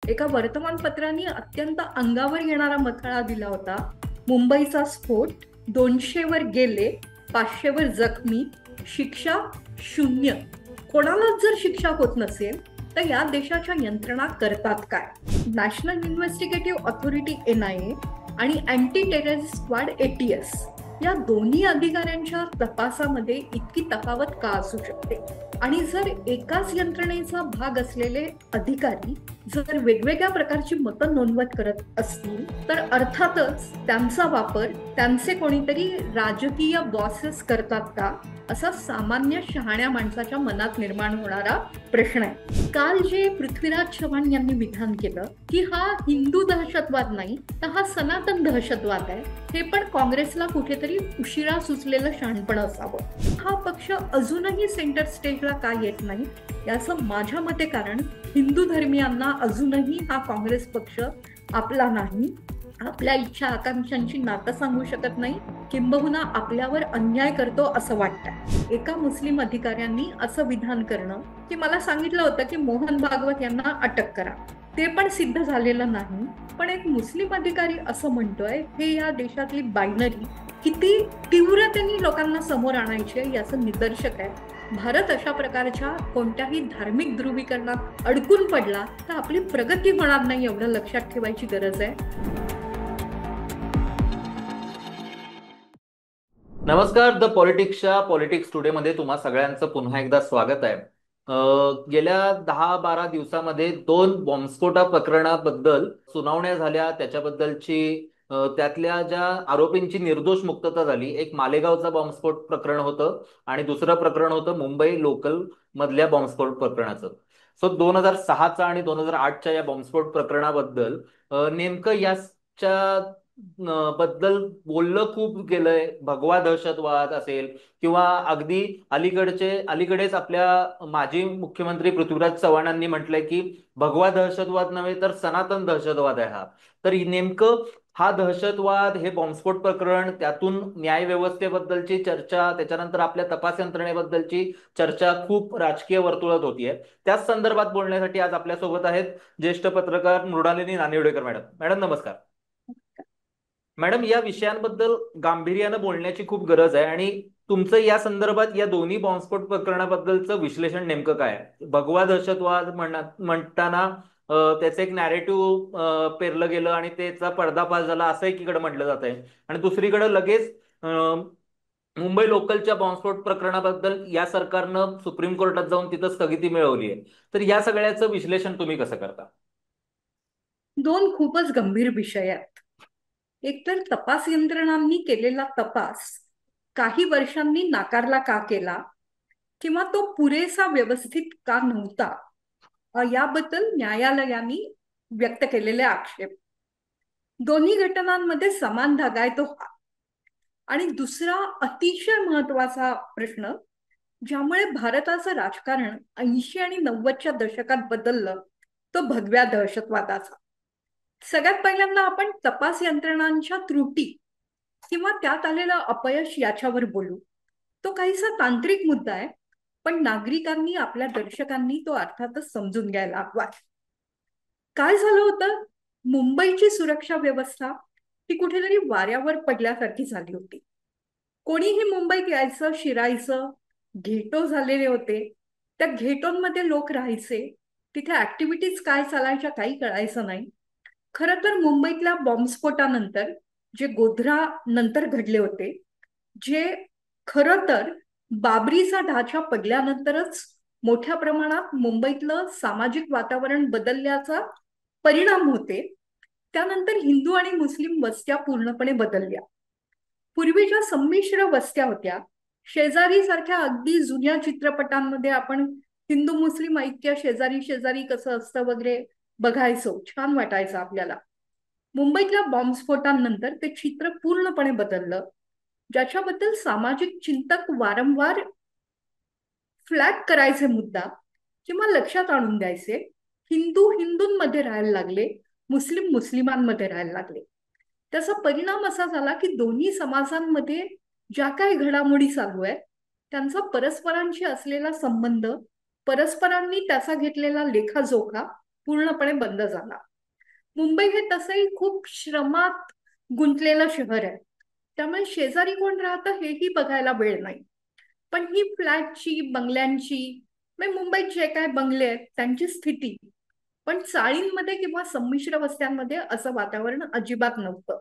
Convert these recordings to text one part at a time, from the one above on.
एका वर्तमानपत्राने अत्यंत अंगावर येणारा मथळा दिला होता. मुंबईचा स्फोट, 200 वर गेले, 500 वर जखमी, शिक्षा शून्य. कोणालाच जर शिक्षा होत नसेल तर या देशाच्या यंत्रणा करतात काय? नॅशनल इन्व्हेस्टिगेटिव्ह ऑथॉरिटी NIA आणि अँटी टेररिस्ट स्क्वॉड ATS या दोन्ही अधिकाऱ्यांच्या तपासामध्ये इतकी तफावत का असू शकते? आणि जर एकाच यंत्रणेचा भाग असलेले अधिकारी जर वेगवेगळ्या प्रकारची मतं नोंदवत करत असतील तर अर्थातच त्यांचा वापर त्यांचे कोणीतरी राजकीय बॉसेस करतात का, असा सामान्य शहाण्या माणसाच्या मनात निर्माण होणारा प्रश्न आहे. काल जे पृथ्वीराज चव्हाण यांनी विधान केलं की हा हिंदू दहशतवाद नाही तर हा सनातन दहशतवाद आहे, हे पण काँग्रेसला कुठेतरी उशिरा सुचलेलं शहाणपण असावं. हा पक्ष अजूनही सेंटर स्टेजला का येत नाही याचं माझ्या मते कारण हिंदू धर्मियांना अजूनही हा काँग्रेस पक्ष आपला नाही, आपल्या इच्छा आकांक्षांची नातं सांगू शकत नाही, किंबहुना आपल्यावर अन्याय करतो असं वाटतं. एका मुस्लिम अधिकाऱ्यांनी असं विधान करणं की मला सांगितलं होतं की मोहन भागवत यांना अटक करा, ते पण सिद्ध झालेलं नाही. पण एक मुस्लिम अधिकारी असं म्हणतोय, हे या देशातली बायनरी किती तीव्रतेने लोकांना समोर आणायची याचं निदर्शक आहे. भारत अशा प्रकारच्या कोणत्याही धार्मिक ध्रुवीकरणात अडकून पडला तर आपली प्रगती होणार नाही, एवढं लक्षात ठेवायची गरज आहे. नमस्कार. द पॉलिटिक्सच्या पॉलिटिक्स टुडे मध्ये तुम्हा सगळ्यांचं पुन्हा एकदा स्वागत आहे. गेल्या 10-12 दिवसामध्ये 2 बॉम्बस्फोटा प्रकरणाबद्दल सुनावण्या झाल्या, त्याच्याबद्दलची त्यातल्या ज्या आरोपींची निर्दोष मुक्तता झाली. एक मालेगावचा बॉम्बस्फोट प्रकरण होतं आणि दुसरं प्रकरण होतं मुंबई लोकल मधल्या बॉम्बस्फोट प्रकरणाचं. सो 2006चा आणि 2008च्या या बॉम्बस्फोट प्रकरणाबद्दल नेमकं याच्या बद्दल बोललं खूप गेलंय. भगवा दहशतवाद असेल किंवा अगदी अलीकडेच आपल्या माजी मुख्यमंत्री पृथ्वीराज चव्हाणांनी म्हटलंय की भगवा दहशतवाद नव्हे तर सनातन दहशतवाद आहे हा. तर नेमकं हा दहशतवाद, हे बॉम्बस्फोट प्रकरण, त्यातून न्याय व्यवस्थेबद्दलची चर्चा, त्याच्यानंतर आपल्या तपास यंत्रणेबद्दलची चर्चा खूप राजकीय वर्तुळात होतीये. त्याच संदर्भात बोलण्यासाठी आज आपल्यासोबत आहेत ज्येष्ठ पत्रकार मृणालिनी नानिवडेकर मॅडम. मॅडम नमस्कार. मॅडम, या विषयांबद्दल गांभीर्यानं बोलण्याची खूप गरज आहे आणि तुमचं या संदर्भात या दोन्ही बॉम्बस्फोट प्रकरणाबद्दलचं विश्लेषण नेमकं काय आहे? भगवा दहशतवाद म्हणताना त्याचं एक नॅरेटिव्ह पेरलं गेलं आणि त्याचा पर्दाफाश झाला असं एकीकडे म्हटलं जात आहे, आणि दुसरीकडे लगेच मुंबई लोकलच्या बॉम्बस्फोट प्रकरणाबद्दल या सरकारनं सुप्रीम कोर्टात जाऊन तिथं स्थगिती मिळवली आहे. तर या सगळ्याचं विश्लेषण तुम्ही कसं करता? दोन खूपच गंभीर विषय आहेत. एकतर तपास यंत्रणांनी केलेला तपास काही वर्षांनी नाकारला का केला किंवा तो पुरेसा व्यवस्थित का नव्हता, याबद्दल न्यायालयाने व्यक्त केलेले आक्षेप. दोन्ही घटनांमध्ये समान धागा आहे तो हा. आणि दुसरा अतिशय महत्वाचा प्रश्न, ज्यामुळे भारताचं राजकारण 80 आणि 90च्या दशकात बदललं, तो भगव्या दहशतवादाचा. सगळ्यात पहिल्यांदा आपण तपास यंत्रणांच्या त्रुटी किंवा त्यात आलेलं अपयश याच्यावर बोलू. तो काहीसा तांत्रिक मुद्दा आहे, पण नागरिकांनी, आपल्या दर्शकांनी तो अर्थातच समजून घ्यायला हवा. काय झालं होतं, मुंबईची सुरक्षा व्यवस्था ही कुठेतरी वाऱ्यावर पडल्यासारखी झाली होती. कोणीही मुंबईत यायचं, शिरायचं, घेटो झालेले होते. त्या घेटोंमध्ये लोक राहायचे, तिथे ऍक्टिव्हिटीज काय चालायच्या काही कळायचं नाही. खरं तर मुंबईतल्या बॉम्बस्फोटानंतर जे गोध्रा नंतर घडले होते, जे खरं तर बाबरीचा ढाचा पडल्यानंतरच मोठ्या प्रमाणात मुंबईतलं सामाजिक वातावरण बदलल्याचा परिणाम होते, त्यानंतर हिंदू आणि मुस्लिम वस्त्या पूर्णपणे बदलल्या. पूर्वीच्या संमिश्र वस्त्या होत्या, शेजारी सारख्या अगदी जुन्या चित्रपटांमध्ये आपण हिंदू मुस्लिम ऐक्य, शेजारी शेजारी कसं असतं वगैरे बघायचो, छान वाटायचं आपल्याला. मुंबईतल्या बॉम्बस्फोटांनंतर ते चित्र पूर्णपणे बदललं, ज्याच्याबद्दल सामाजिक चिंतक वारंवार फ्लॅग करायचे मुद्दा किंवा लक्षात आणून द्यायचे. हिंदू हिंदूंमध्ये राहायला लागले, मुस्लिम मुस्लिमांमध्ये राहायला लागले. त्याचा परिणाम असा झाला की दोन्ही समाजांमध्ये ज्या काही घडामोडी चालू आहेत त्यांचा परस्परांशी असलेला संबंध, परस्परांनी त्याचा घेतलेला लेखाजोखा पूर्णपणे बंद झाला. मुंबई हे तसंही खूप श्रमात गुंतलेलं शहर आहे, त्यामुळे शेजारी कोण राहतं हेही बघायला वेळ नाही. पण ही फ्लॅटची, बंगल्यांची, म्हणजे मुंबईत जे काय बंगले आहेत त्यांची स्थिती, पण चाळींमध्ये किंवा संमिश्र वस्त्यांमध्ये असं वातावरण अजिबात नव्हतं.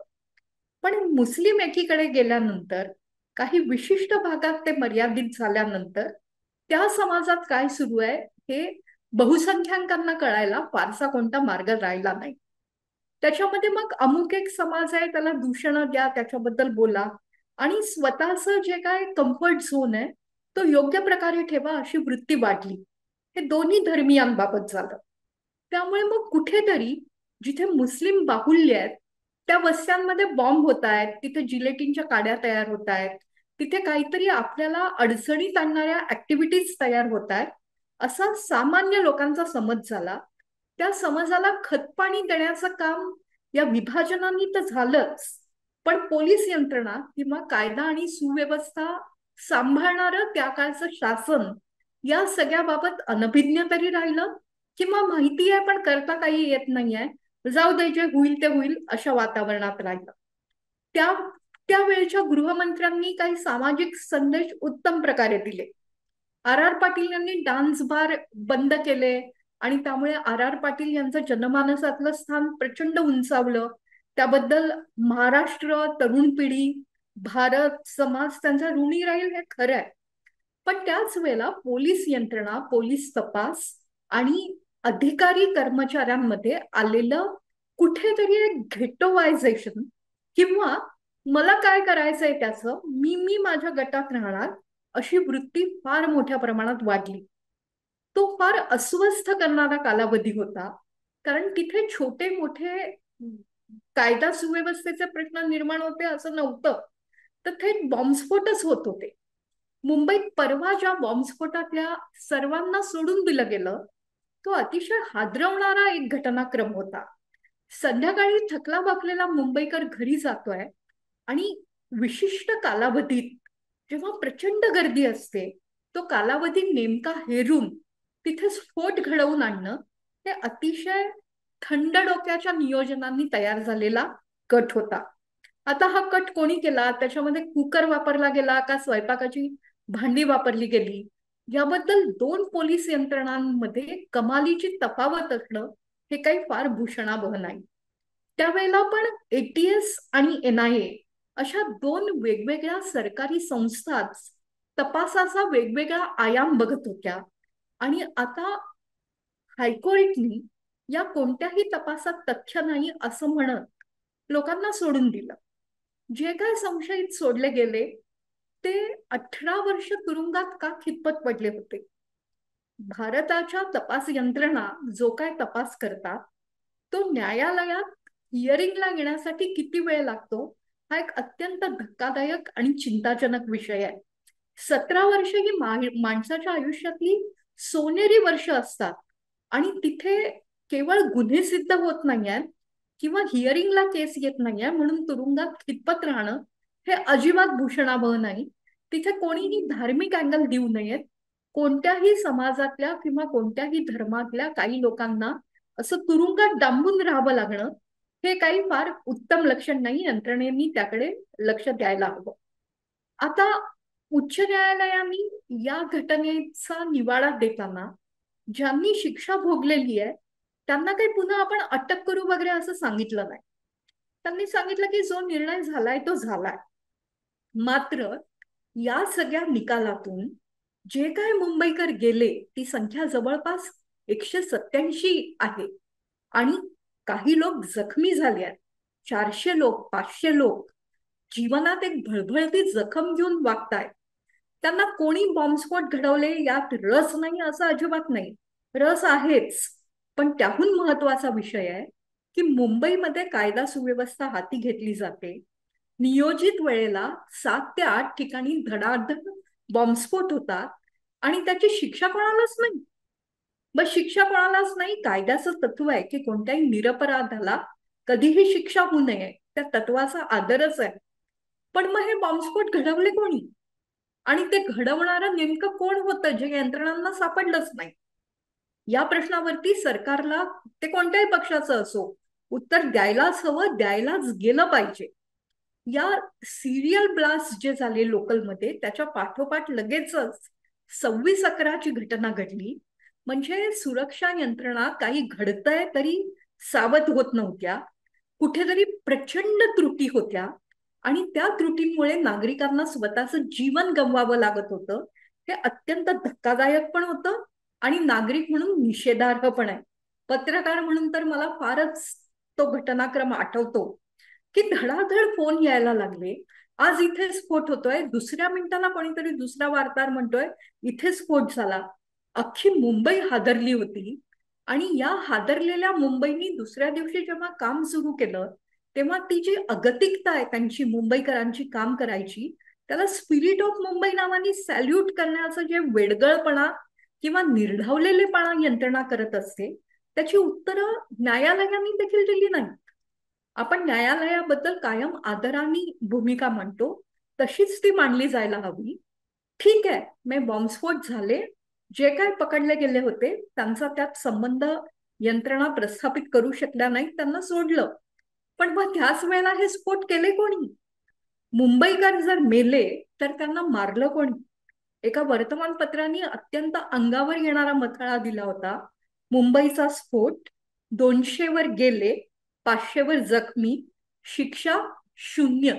पण मुस्लिम एकीकडे गेल्यानंतर, काही विशिष्ट भागात ते मर्यादित झाल्यानंतर, त्या समाजात काय सुरू आहे हे बहुसंख्याकांना कळायला फारसा कोणता मार्ग राहिला नाही. त्याच्यामध्ये मग अमुक एक समाज आहे, त्याला दूषणं द्या, त्याच्याबद्दल बोला, आणि स्वतःचं जे काय कम्फर्ट झोन आहे तो योग्य प्रकारे ठेवा, अशी वृत्ती वाढली. हे दोन्ही धर्मियांबाबत झालं. त्यामुळे मग कुठेतरी जिथे मुस्लिम बाहुल्य आहेत त्या वस्त्यांमध्ये बॉम्ब होत आहेत, तिथे जिलेटिनच्या काड्या तयार होत आहेत, तिथे काहीतरी आपल्याला अडचणीत आणणाऱ्या ऍक्टिव्हिटीज तयार होत आहेत, असा सामान्य लोकांचा समज झाला. त्या समाजाला खतपाणी देण्याचं काम या विभाजनांनी तर झालंच, पण पोलीस यंत्रणा किंवा कायदा आणि सुव्यवस्था सांभाळणारं त्या काळचं शासन या सगळ्याबाबत अनभिज्ञ तरी राहिलं, किंवा माहिती आहे पण करता काही येत नाहीये, जाऊ दे जे होईल ते होईल अशा वातावरणात राहिलं. त्या त्यावेळच्या गृहमंत्र्यांनी काही सामाजिक संदेश उत्तम प्रकारे दिले. आर आर पाटील यांनी डान्स बार बंद केले आणि त्यामुळे आर आर पाटील यांचं जनमानसातलं स्थान प्रचंड उंचावलं. त्याबद्दल महाराष्ट्र, तरुण पिढी, भारत, समाज त्यांचा ऋणी राहील हे खरं आहे. पण त्याच वेळेला पोलीस यंत्रणा, पोलीस तपास आणि अधिकारी कर्मचाऱ्यांमध्ये आलेलं कुठेतरी एक घेटोवायझेशन, किंवा मला काय करायचंय त्याचं, मी माझ्या गटात राहणार, अशी वृत्ती फार मोठ्या प्रमाणात वाढली. तो फार अस्वस्थ करणारा कालावधी होता, कारण तिथे छोटे मोठे कायदा सुव्यवस्थेचे प्रश्न निर्माण होते असं नव्हतं, तर थेट बॉम्बस्फोटच होत होते. मुंबईत परवा ज्या बॉम्बस्फोटातल्या सर्वांना सोडून दिलं गेलं, तो अतिशय हादरवणारा एक घटनाक्रम होता. संध्याकाळी थकला बाकलेला मुंबईकर घरी जातोय आणि विशिष्ट कालावधीत जेव्हा प्रचंड गर्दी असते, तो कालावधी नेमका हेरून तिथे स्फोट घडवून आणणं, हे अतिशय थंड डोक्याच्या नियोजनांनी तयार झालेला कट होता. आता हा कट कोणी केला, त्याच्यामध्ये कुकर वापरला गेला का स्वयंपाकाची भांडी वापरली गेली, याबद्दल दोन पोलीस यंत्रणांमध्ये कमालीची तफावत असणं हे काही फार भूषणावह नाही. त्यावेळेला पण एटीएस आणि एनआयए अशा दोन वेगवेगळ्या सरकारी संस्थाच तपासाचा वेगवेगळा आयाम बघत होत्या, आणि आता हायकोर्टनी या कोणत्याही तपासात तथ्य नाही असं म्हणत लोकांना सोडून दिलं. जे काय संशयित सोडले गेले ते 18 वर्ष तुरुंगात का खितपत पडले होते. भारताच्या तपास यंत्रणा जो काय तपास करतात तो न्यायालयात हिअरिंगला येण्यासाठी किती वेळ लागतो, हा एक अत्यंत धक्कादायक आणि चिंताजनक विषय आहे. 17 वर्ष ही माणसाच्या आयुष्यातली सोनेरी वर्ष असतात, आणि तिथे केवळ गुन्हे सिद्ध होत नाहीये किंवा हिअरिंगला केस येत नाहीये म्हणून तुरुंगात खितपत राहणं हे अजिबात भूषणावह नाही. तिथे कोणीही धार्मिक अँगल देऊ नयेत. कोणत्याही समाजातल्या किंवा कोणत्याही धर्मातल्या काही लोकांना असं तुरुंगात डांबून राहावं लागणं हे काही फार उत्तम लक्षण नाही. यंत्रणेनी त्याकडे लक्ष द्यायला हवं. आता उच्च न्यायालयाने या घटनेचा निवाडा देताना ज्यांनी शिक्षा भोगलेली आहे त्यांना काही पुन्हा आपण अटक करू वगैरे असं सांगितलं नाही. त्यांनी सांगितलं की जो निर्णय झालाय तो झालाय. मात्र या सगळ्या निकालातून जे काय मुंबईकर गेले ती संख्या जवळपास 187 आहे, आणि काही लोक जखमी झाले आहेत. 400 लोक, 500 लोक जीवनात एक भळभळती जखम घेऊन वागतायत. त्यांना कोणी बॉम्बस्फोट घडवले यात रस नाही असं अजिबात नाही, रस आहेच. पण त्याहून महत्वाचा विषय आहे की मुंबईमध्ये कायदा सुव्यवस्था हाती घेतली जाते. नियोजित वेळेला 7 ते 8 ठिकाणी धडाधड बॉम्बस्फोट होतात, आणि त्याची शिक्षा कोणालाच नाही. बस शिक्षा कोणालाच नाही. कायद्याचं तत्व आहे की कोणत्याही निरपराधाला कधीही शिक्षा होऊ नये, त्या तत्वाचा आदरच आहे. पण मग हे बॉम्बस्फोट घडवले कोणी, आणि ते घडवणारं नेमकं कोण होतं जे यंत्रणांना सापडलंच नाही. या प्रश्नावरती सरकारला, ते कोणत्याही पक्षाचं असो, उत्तर द्यायलाच हवं, द्यायलाच गेलं पाहिजे. या सिरियल ब्लास्ट जे झाले लोकलमध्ये, त्याच्या पाठोपाठ लगेचच 26/11ची घटना घडली. म्हणजे सुरक्षा यंत्रणा काही घडतंय तरी सावध होत नव्हत्या, कुठेतरी प्रचंड त्रुटी होत्या, आणि त्या त्रुटींमुळे नागरिकांना स्वतःचं जीवन गमवावं लागत होतं. हे अत्यंत धक्कादायक पण होतं आणि नागरिक म्हणून निषेधार्ह पण आहे. पत्रकार म्हणून तर मला फारच तो घटनाक्रम आठवतो की धडाधड फोन यायला लागले. आज इथे स्फोट होतोय, दुसऱ्या मिनिटाला कोणीतरी दुसरा वार्ताहर म्हणतोय इथे स्फोट झाला. अख्खी मुंबई हादरली होती. आणि या हादरलेल्या मुंबईनी दुसऱ्या दिवशी जेव्हा काम सुरू केलं, तेव्हा ती जी अगतिकता आहे त्यांची, मुंबईकरांची काम करायची, त्याला स्पिरिट ऑफ मुंबई नावाने सॅल्यूट करण्याचं जे वेडगळपणा किंवा निर्ढावलेलेपणा यंत्रणा करत असते, त्याची उत्तरं न्यायालयाने देखील दिली नाही. आपण न्यायालयाबद्दल कायम आदराने भूमिका मांडतो, तशीच ती मांडली जायला हवी. ठीक आहे, मी बॉम्बस्फोट झाले, जे काय पकडले गेले होते त्यांचा त्यात संबंध यंत्रणा प्रस्थापित करू शकल्या नाही, त्यांना सोडलं. पण मग त्याच वेळेला हे स्फोट केले कोणी? मुंबईकर जर मेले तर त्यांना मारलं कोणी? एका वर्तमानपत्राने अत्यंत अंगावर येणारा मथळा दिला होता. मुंबईचा स्फोट, 200 वर गेले, 500 वर जखमी, शिक्षा शून्य.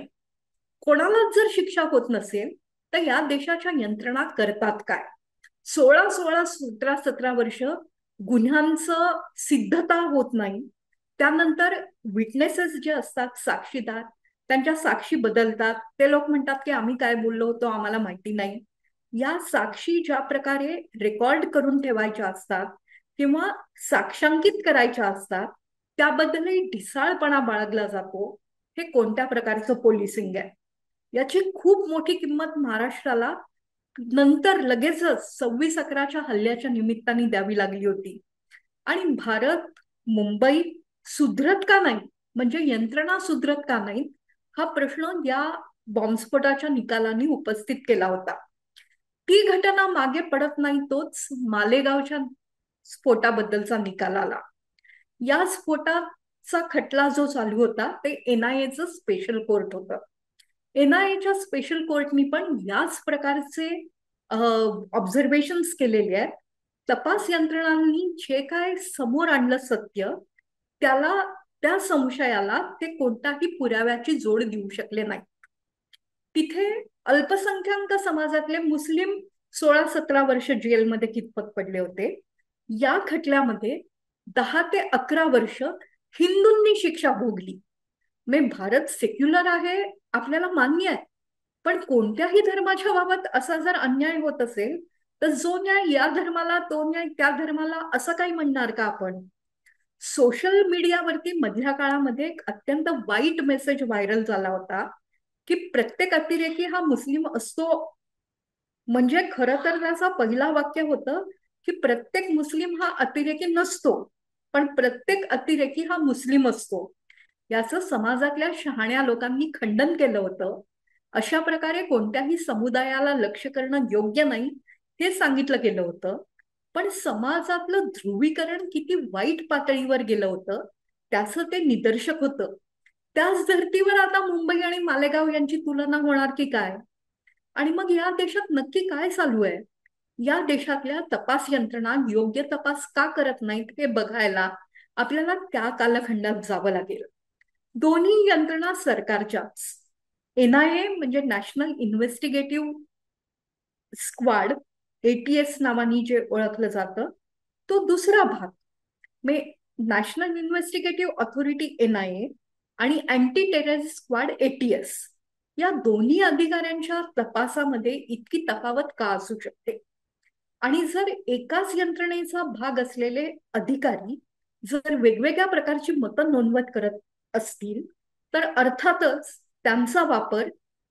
कोणालाच जर शिक्षा होत नसेल तर या देशाच्या यंत्रणा करतात काय? 16-16, 17-17 वर्ष गुन्ह्यांचं सिद्धता होत नाही. त्यानंतर विटनेसेस जे असतात, साक्षीदार, त्यांच्या साक्षी बदलतात. ते लोक म्हणतात की आम्ही काय बोललो होतो आम्हाला माहिती नाही. या साक्षी ज्या प्रकारे रेकॉर्ड करून ठेवायच्या असतात किंवा साक्षांकित करायच्या असतात, त्याबद्दलही ढिसाळपणा बाळगला जातो. हे कोणत्या प्रकारचं पोलिसिंग आहे? याची खूप मोठी किंमत महाराष्ट्राला नंतर लगेचच 26/11च्या हल्ल्याच्या निमित्ताने द्यावी लागली होती. आणि भारत, मुंबई सुधरत का नाही, म्हणजे यंत्रणा सुधरत का नाही, हा प्रश्न या बॉम्बस्फोटाच्या निकालाने उपस्थित केला होता. ती घटना मागे पडत नाही तोच मालेगावच्या स्फोटाबद्दलचा निकाल आला. या स्फोटाचा खटला जो चालू होता ते NIAचं स्पेशल कोर्ट होतं. NIAच्या स्पेशल कोर्टनी पण याच प्रकारचे ऑब्झर्वेशन्स केलेले आहेत. तपास यंत्रणांनी जे काय समोर आणलं सत्य, त्याला, त्या संशयाला ते कोणताही पुराव्याची जोड देऊ शकले नाही. तिथे अल्पसंख्याक समाजातले मुस्लिम 16-17 वर्ष जेलमध्ये कितपत पडले होते. या खटल्यामध्ये 10 ते 11 वर्ष हिंदूंनी शिक्षा भोगली. मे भारत सेक्युलर आहे आपल्याला मान्य आहे, पण कोणत्याही धर्माच्या बाबत असा जर अन्याय होत असेल तर जो न्याय या धर्माला, तो न्याय त्या धर्माला, असं काही म्हणणार का आपण? सोशल मीडियावरती मधल्या काळामध्ये एक अत्यंत वाईट मेसेज व्हायरल झाला होता की प्रत्येक अतिरेकी हा मुस्लिम असतो. म्हणजे खरं तर त्याचा पहिला वाक्य होतं की प्रत्येक मुस्लिम हा अतिरेकी नसतो, पण प्रत्येक अतिरेकी हा मुस्लिम असतो. याचं समाजातल्या शहाण्या लोकांनी खंडन केलं होतं. अशा प्रकारे कोणत्याही समुदायाला लक्ष करणं योग्य नाही हे सांगितलं गेलं होतं. पण समाजातलं ध्रुवीकरण किती वाईट पातळीवर गेलं होतं त्याचं ते निदर्शक होतं. त्याच धर्तीवर आता मुंबई आणि मालेगाव यांची तुलना होणार की काय? आणि मग या देशात नक्की काय चालू आहे? या देशातल्या तपास यंत्रणा योग्य तपास का करत नाहीत हे बघायला आपल्याला त्या कालखंडात जावं लागेल. दोन्ही यंत्रणा सरकारच्याच. NIA म्हणजे नॅशनल इन्व्हेस्टिगेटिव्ह स्क्वाड, ATS नावानी जे ओळखलं जातं, तो दुसरा भाग. नॅशनल इन्व्हेस्टिगेटिव्ह ऑथॉरिटी NIA आणि अँटी टेररिस्ट स्क्वाड ATS, या दोन्ही अधिकाऱ्यांच्या तपासामध्ये इतकी तफावत का असू शकते? आणि जर एकाच यंत्रणेचा भाग असलेले अधिकारी जर वेगवेगळ्या प्रकारची मतं नोंदवत करत असतील तर अर्थातच त्यांचा वापर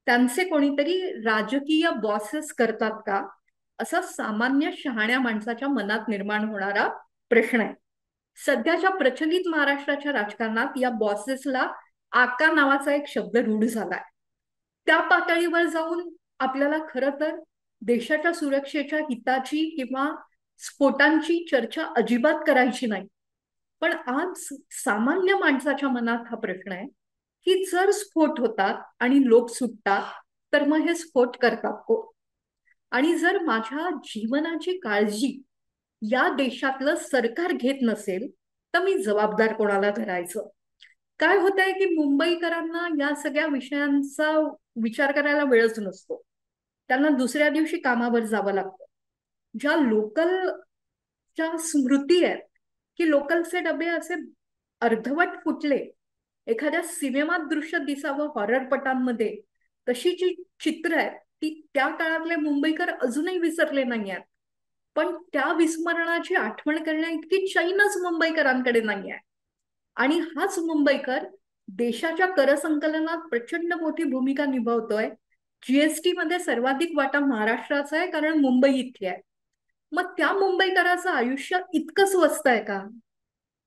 त्यांचे कोणीतरी राजकीय बॉसेस करतात का, असा सामान्य शहाण्या माणसाच्या मनात निर्माण होणारा प्रश्न आहे. सध्याच्या प्रचलित महाराष्ट्राच्या राजकारणात या बॉसेसला आका नावाचा एक शब्द रूढ झालाय. त्या पातळीवर जाऊन आपल्याला खरं तर देशाच्या सुरक्षेच्या हिताची किंवा स्फोटांची चर्चा अजिबात करायची नाही. पण आज सामान्य माणसाच्या मनात हा प्रश्न आहे की जर स्फोट होतात आणि लोक सुटतात तर मग हे स्फोट करतात कोण? आणि जर माझ्या जीवनाची काळजी या देशातलं सरकार घेत नसेल तर मी जबाबदार कोणाला धरायचं? काय होत आहे की मुंबईकरांना या सगळ्या विषयांचा विचार करायला वेळच नसतो. त्यांना दुसऱ्या दिवशी कामावर जावं लागतं. ज्या लोकलच्या स्मृती आहेत की लोकलचे डबे असे अर्धवट फुटले, एखाद्या सिनेमात दृश्य दिसावं हॉररपटांमध्ये, तशी जी चित्र आहेत ती त्या काळातले मुंबईकर अजूनही विसरले नाही आहेत. पण त्या विस्मरणाची आठवण करण्या इतकी चैनच मुंबईकरांकडे नाही आहे. आणि हाच मुंबईकर देशाच्या करसंकलनात प्रचंड मोठी भूमिका निभावतोय. जीएसटी मध्ये सर्वाधिक वाटा महाराष्ट्राचा आहे कारण मुंबई इथे आहे. मग त्या मुंबईकराचं आयुष्य इतकं स्वस्त आहे का?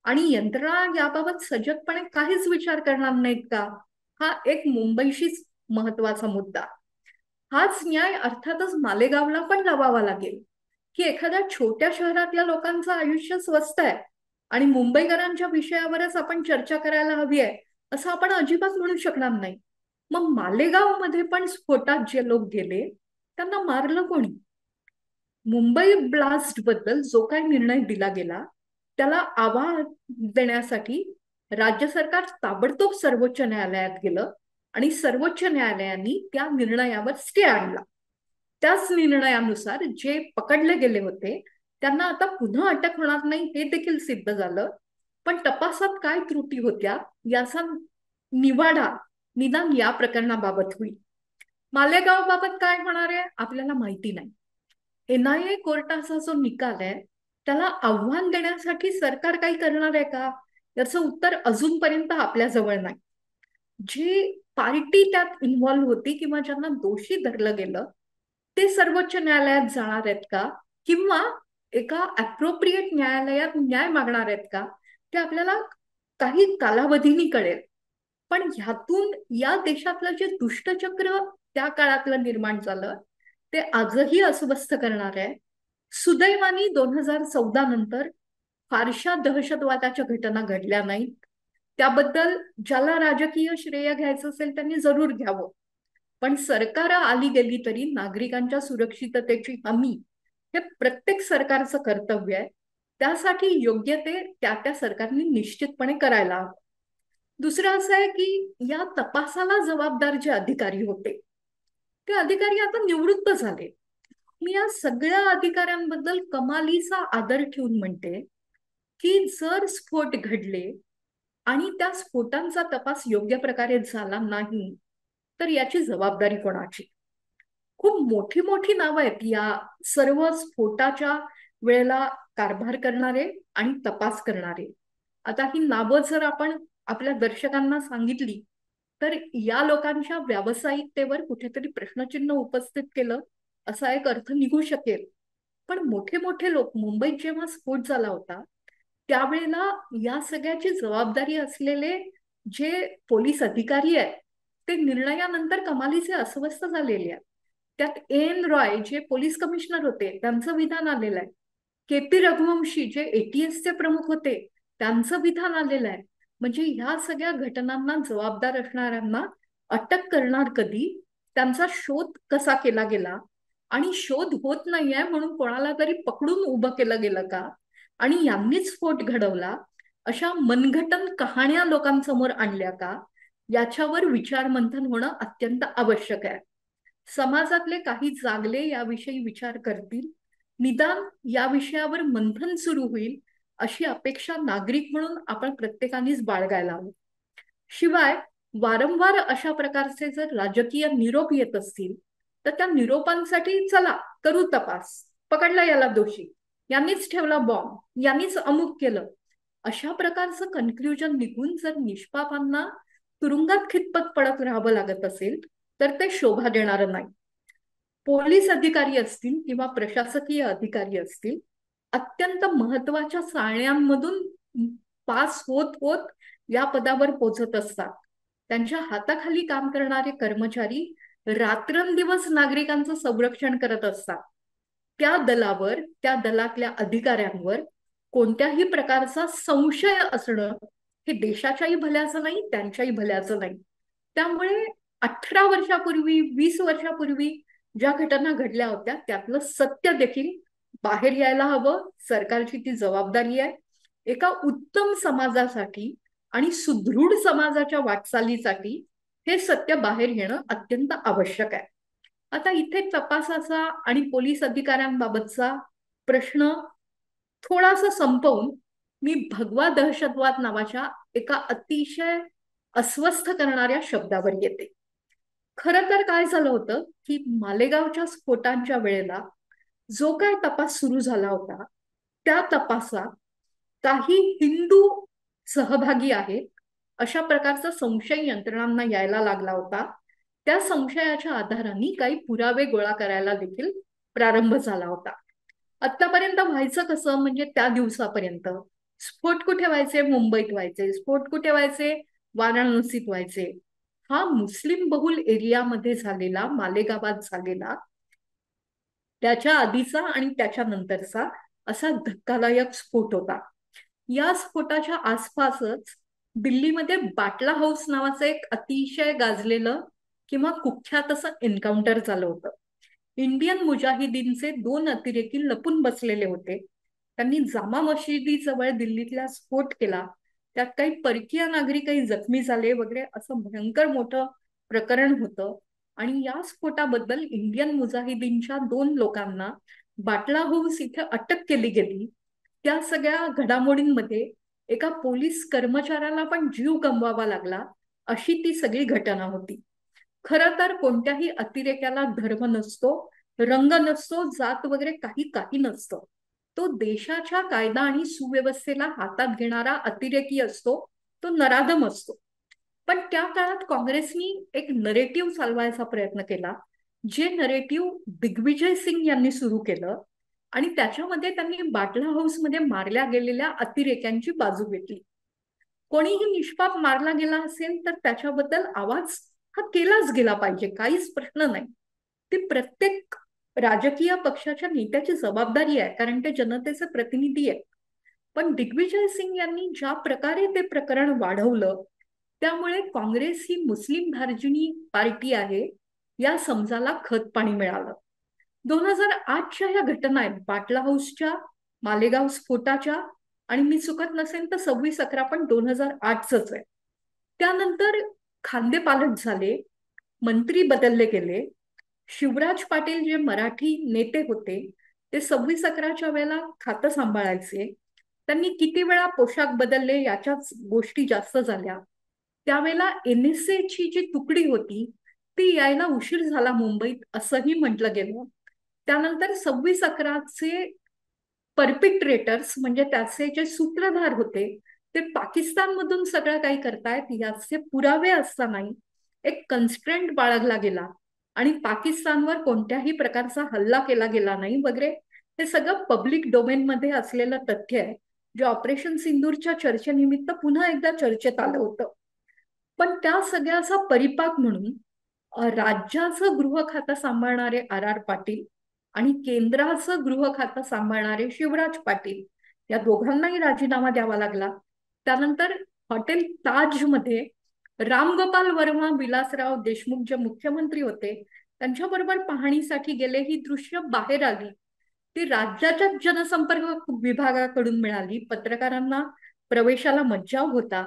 आणि यंत्रणा याबाबत सजगपणे काहीच विचार करणार नाहीत का? हा एक मुंबईशीच महत्वाचा मुद्दा. हाच न्याय अर्थातच मालेगावला पण लावावा लागेल की एखाद्या छोट्या शहरातल्या लोकांचं आयुष्य स्वस्त आहे आणि मुंबईकरांच्या विषयावरच आपण चर्चा करायला हवी आहे असं आपण अजिबात म्हणू शकणार नाही. मग मालेगाव मध्ये पण स्फोटात जे लोक गेले त्यांना मारलं कोणी? मुंबई ब्लास्ट बद्दल जो काही निर्णय दिला गेला त्याला आव्हान देण्यासाठी राज्य सरकार ताबडतोब सर्वोच्च न्यायालयात गेलं आणि सर्वोच्च न्यायालयाने त्या निर्णयावर स्टे आणला. त्याच निर्णयानुसार जे पकडले गेले होते त्यांना आता पुन्हा अटक होणार नाही हे देखील सिद्ध झालं. पण तपासात काय त्रुटी होत्या याचा निवाडा निदान या प्रकरणाबाबत होईल. मालेगाव बाबत काय होणार आहे आपल्याला माहिती नाही. एनआयए कोर्टाचा जो निकाल आहे त्याला आव्हान देण्यासाठी सरकार काही करणार आहे का याचं उत्तर अजूनपर्यंत आपल्या जवळ नाही. जी पार्टी त्यात इन्व्हॉल्व्ह होती किंवा ज्यांना दोषी धरलं गेलं ते सर्वोच्च न्यायालयात जाणार आहेत का किंवा एका अप्रोप्रिएट न्यायालयात न्याय मागणार आहेत का ते आपल्याला काही कालावधीनी कळेल. पण ह्यातून या देशातलं जे दुष्टचक्र त्या काळातलं निर्माण झालं ते आजही अस्वस्थ करणार आहे. सुदैवाने 2014 नंतर फारशा दहशतवादाच्या घटना घडल्या नाहीत. त्याबद्दल ज्याला राजकीय श्रेय घ्यायचं असेल त्यांनी जरूर घ्यावं. पण सरकार आली गेली तरी नागरिकांच्या सुरक्षिततेची हमी हे प्रत्येक सरकारचं कर्तव्य आहे. त्यासाठी योग्य ते त्या त्या सरकारने निश्चितपणे करायला हवं. दुसरं असं आहे की या तपासाला जबाबदार जे अधिकारी होते ते अधिकारी आता निवृत्त झाले. मी या सगळ्या अधिकाऱ्यांबद्दल कमालीचा आदर ठेवून म्हणते की जर स्फोट घडले आणि त्या स्फोटांचा तपास योग्य प्रकारे झाला नाही तर याची जबाबदारी कोणाची? खूप मोठी मोठी नावं आहेत या सर्व स्फोटाच्या वेळेला कारभार करणारे आणि तपास करणारे. आता ही नावं जर आपण आपल्या दर्शकांना सांगितली तर या लोकांच्या व्यावसायिकतेवर कुठेतरी प्रश्नचिन्ह उपस्थित केलं असा एक अर्थ निघू शकेल. पण मोठे मोठे लोक मुंबईत जेव्हा स्फोट झाला होता त्यावेळेला या सगळ्याची जबाबदारी असलेले जे पोलीस अधिकारी आहेत ते निर्णयानंतर कमालीचे अस्वस्थ झालेले आहेत. त्यात एन रॉय जे पोलीस कमिशनर होते त्यांचं विधान आलेलं आहे. केपी रघुवंशी जे एटीएसचे प्रमुख होते त्यांचं विधान आलेलं आहे. म्हणजे ह्या सगळ्या घटनांना जबाबदार असणाऱ्यांना अटक करणार कधी, त्यांचा शोध कसा केला गेला आणि शोध होत नाहीये म्हणून कोणाला तरी पकडून उभं केलं गेलं का आणि यांनीच स्फोट घडवला अशा मनघटन कहाण्या लोकांसमोर आणल्या का याच्यावर विचारमंथन होणं अत्यंत आवश्यक आहे. समाजातले काही जागले याविषयी विचार करतील, निदान या विषयावर मंथन सुरू होईल अशी अपेक्षा नागरिक म्हणून आपण प्रत्येकानेच बाळगायला हवी. शिवाय वारंवार अशा प्रकारचे जर राजकीय निरोप येत असतील तर त्या निरोपांसाठी चला करू तपास, पकडला याला दोषी, यांनीच ठेवला बॉम्ब, यांनीच अमुक केलं, अशा प्रकारचं कन्क्ल्युजन निघून जर निष्पापांना तुरुंगात खितपत पडत राहावं लागत असेल तर ते शोभा देणारं नाही. पोलीस अधिकारी असतील किंवा प्रशासकीय अधिकारी असतील अत्यंत महत्वाच्या चाळण्यांमधून पास होत होत या पदावर पोहोचत असतात. त्यांच्या हाताखाली काम करणारे कर्मचारी रात्रंदिवस नागरिकांचं संरक्षण करत असतात. त्या दलावर, त्या दलातल्या अधिकाऱ्यांवर कोणत्याही प्रकारचा संशय असणं हे देशाच्याही भल्याचं नाही, त्यांच्याही भल्याचं नाही. त्यामुळे 18 वर्षापूर्वी, 20 वर्षापूर्वी ज्या घटना घडल्या होत्या त्यातलं सत्य देखील बाहेर यायला हवं. सरकारची ती जबाबदारी आहे. एका उत्तम समाजासाठी आणि सुदृढ समाजाच्या वाटचालीसाठी हे सत्य बाहेर येणं अत्यंत आवश्यक आहे. आता इथे तपासाचा आणि पोलीस अधिकाऱ्यांबाबतचा प्रश्न थोडासा संपवून मी भगवा दहशतवाद नावाच्या एका अतिशय अस्वस्थ करणाऱ्या शब्दावर येते. खरं तर काय झालं होतं की मालेगावच्या स्फोटांच्या वेळेला जो काय तपास सुरू झाला होता त्या तपासात काही हिंदू सहभागी आहेत अशा प्रकारचा संशय यंत्रणांना यायला लागला होता. त्या संशयाच्या आधाराने काही पुरावे गोळा करायला देखील प्रारंभ झाला होता. आतापर्यंत व्हायचं कसं, म्हणजे त्या दिवसापर्यंत स्फोट कुठे व्हायचे? मुंबईत व्हायचे. स्फोट कुठे व्हायचे? वाराणसीत व्हायचे. हा मुस्लिम बहुल एरियामध्ये झालेला, मालेगावात झालेला, त्याच्या आधीचा आणि त्याच्यानंतरचा असा धक्कादायक स्फोट होता. या स्फोटाच्या आसपासच दिल्लीमध्ये बाटला हाऊस नावाचं एक अतिशय गाजलेलं किंवा कुख्यात असं एन्काउंटर झालं होतं. इंडियन मुजाहिदीनचे 2 अतिरेकी लपून बसलेले होते. त्यांनी जामा मशिदीजवळ दिल्लीतला स्फोट केला. त्यात काही परकीय नागरिकही जखमी झाले वगैरे असं भयंकर मोठं प्रकरण होतं. आणि या स्फोटाबद्दल इंडियन मुजाहिदीनच्या 2 लोकांना बाटला हाऊस इथे अटक केली गेली. त्या सगळ्या घडामोडींमध्ये एका पोलीस कर्मचाऱ्याला पण जीव गमवावा लागला, अशी ती सगळी घटना होती. खरं तर कोणत्याही अतिरेक्याला धर्म नसतो, रंग नसतो, जात वगैरे काही काही नसतं. तो देशाच्या कायदा आणि सुव्यवस्थेला हातात घेणारा अतिरेकी असतो, तो नराधम असतो. पण त्या काळात काँग्रेसनी एक नरेटिव्ह चालवायचा प्रयत्न केला, जे नरेटिव्ह दिग्विजय सिंग यांनी सुरू केलं. आणि त्याच्यामध्ये त्यांनी बाटला हाऊसमध्ये मारल्या गेलेल्या अतिरेक्यांची बाजू घेतली. कोणीही निष्पाप मारला गेला असेल तर त्याच्याबद्दल आवाज हा केलाच गेला पाहिजे, काहीच प्रश्न नाही. ती प्रत्येक राजकीय पक्षाच्या नेत्याची जबाबदारी आहे, कारण ते जनतेचे प्रतिनिधी आहेत. पण दिग्विजय सिंग यांनी ज्या प्रकारे ते प्रकरण वाढवलं, त्यामुळे काँग्रेस ही मुस्लिम धार्जिणी पार्टी आहे या समजाला खत पाणी मिळालं. 2008च्या ह्या घटना आहेत बाटला हाऊसच्या, मालेगाव स्फोटाच्या, आणि मी चुकत नसेल तर 26/11 पण 2008च आहे. त्यानंतर खांदेपालट झाले, मंत्री बदलले गेले. शिवराज पाटील जे मराठी नेते होते ते 26/11च्या वेळेला खातं सांभाळायचे. त्यांनी किती वेळा पोशाख बदलले याच्याच गोष्टी जास्त झाल्या. त्यावेळेला NSA ची जी तुकडी होती ती यायला उशीर झाला मुंबईत असंही म्हटलं गेलं. त्यानंतर 26/11चे परपिट्रेटर्स म्हणजे त्याचे जे सूत्रधार होते ते पाकिस्तानमधून सगळं काही करतायत याचे पुरावे असतानाही एक कन्स्ट्रेंट बाळगला गेला आणि पाकिस्तानवर कोणत्याही प्रकारचा हल्ला केला गेला नाही वगैरे. हे सगळं पब्लिक डोमेन मध्ये असलेलं तथ्य आहे, जे ऑपरेशन सिंदूरच्या चर्चेनिमित्त पुन्हा एकदा चर्चेत आलं होतं. पण त्या सगळ्याचा परिपाक म्हणून राज्याचं गृह खातं सांभाळणारे RR पाटील आणि केंद्राचं गृह खातं सांभाळणारे शिवराज पाटील या दोघांनाही राजीनामा द्यावा लागला. त्यानंतर हॉटेल ताज मध्ये रामगोपाल वर्मा, विलासराव देशमुख जे मुख्यमंत्री होते त्यांच्याबरोबर पाहणीसाठी गेले. ही दृश्य बाहेर आली, ती राज्याच्या जनसंपर्क विभागाकडून मिळाली. पत्रकारांना प्रवेशाला मज्जाव होता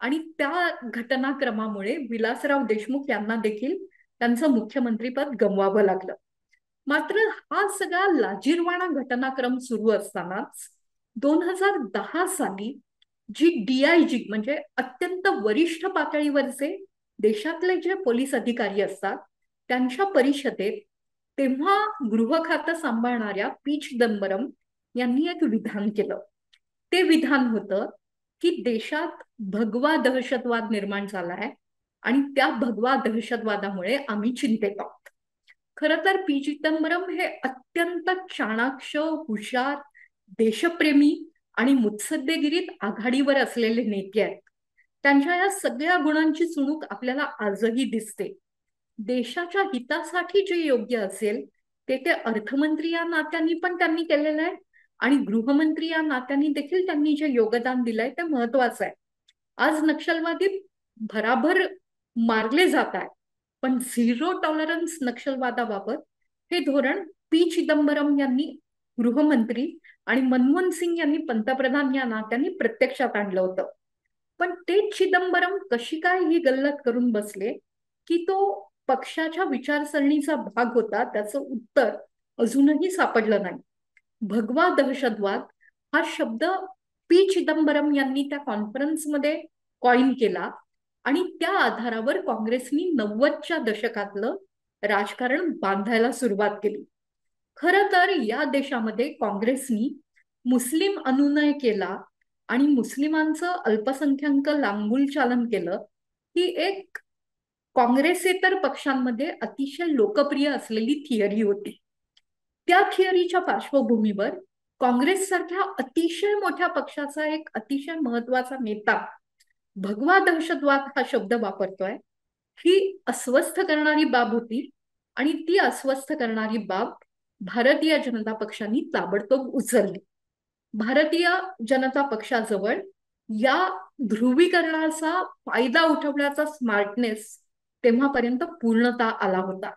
आणि त्या घटनाक्रमामुळे विलासराव देशमुख यांना देखील त्यांचं मुख्यमंत्रीपद गमवावं लागलं. मात्र हा सगळा लाजिरवाणा घटनाक्रम सुरू असतानाच 2010 साली जी DIG म्हणजे अत्यंत वरिष्ठ पातळीवरचे देशातले जे पोलीस अधिकारी असतात त्यांच्या परिषदेत तेव्हा गृह खातं सांभाळणाऱ्या पी चिदंबरम यांनी एक विधान केलं. ते विधान होतं की देशात भगवा दहशतवाद निर्माण झालाय आणि त्या भगवा दहशतवादामुळे आम्ही चिंतेत आहोत. खरं तर पी चिदंबरम हे अत्यंत चाणाक्ष, हुशार, देशप्रेमी आणि मुत्सद्देगिरीत आघाडीवर असलेले नेते आहेत. त्यांच्या या सगळ्या गुणांची चुणूक आपल्याला आजही दिसते. देशाच्या हितासाठी जे योग्य असेल ते अर्थमंत्री या नात्याने पण त्यांनी केलेलं आहे आणि गृहमंत्री या नात्याने देखील त्यांनी जे योगदान दिलंय ते महत्वाचं आहे. आज नक्षलवादी भराभर मारले जात आहे, पण झिरो टॉलरन्स नक्षलवादाबाबत हे धोरण पी चिदंबरम यांनी गृहमंत्री आणि मनमोहन सिंग यांनी पंतप्रधान या नात्याने प्रत्यक्षात आणलं होतं. पण तेच चिदंबरम कशी काय ही गल्लत करून बसले की तो पक्षाच्या विचारसरणीचा भाग होता, त्याचं उत्तर अजूनही सापडलं नाही. भगवा दहशतवाद हा शब्द पी चिदंबरम यांनी त्या कॉन्फरन्समध्ये कॉइन केला आणि त्या आधारावर काँग्रेसनी 90च्या दशकातलं राजकारण बांधायला सुरुवात केली. खरं तर या देशामध्ये काँग्रेसनी मुस्लिम अनुनय केला आणि मुस्लिमांचं अल्पसंख्याक लांगुलचालन केलं ही एक काँग्रेसेतर पक्षांमध्ये अतिशय लोकप्रिय असलेली थिअरी होती. त्या थिअरीच्या पार्श्वभूमीवर काँग्रेस सारख्या अतिशय मोठ्या पक्षाचा एक अतिशय महत्वाचा नेता भगवा दहशतवाद हा शब्द वापरतोय, ही अस्वस्थ करणारी बाब होती आणि ती अस्वस्थ करणारी बाब भारतीय जनता पक्षाने ताबडतोब उचलली. भारतीय जनता पक्षाजवळ या ध्रुवीकरणाचा फायदा उठवण्याचा स्मार्टनेस तेव्हापर्यंत पूर्णतः आला होता.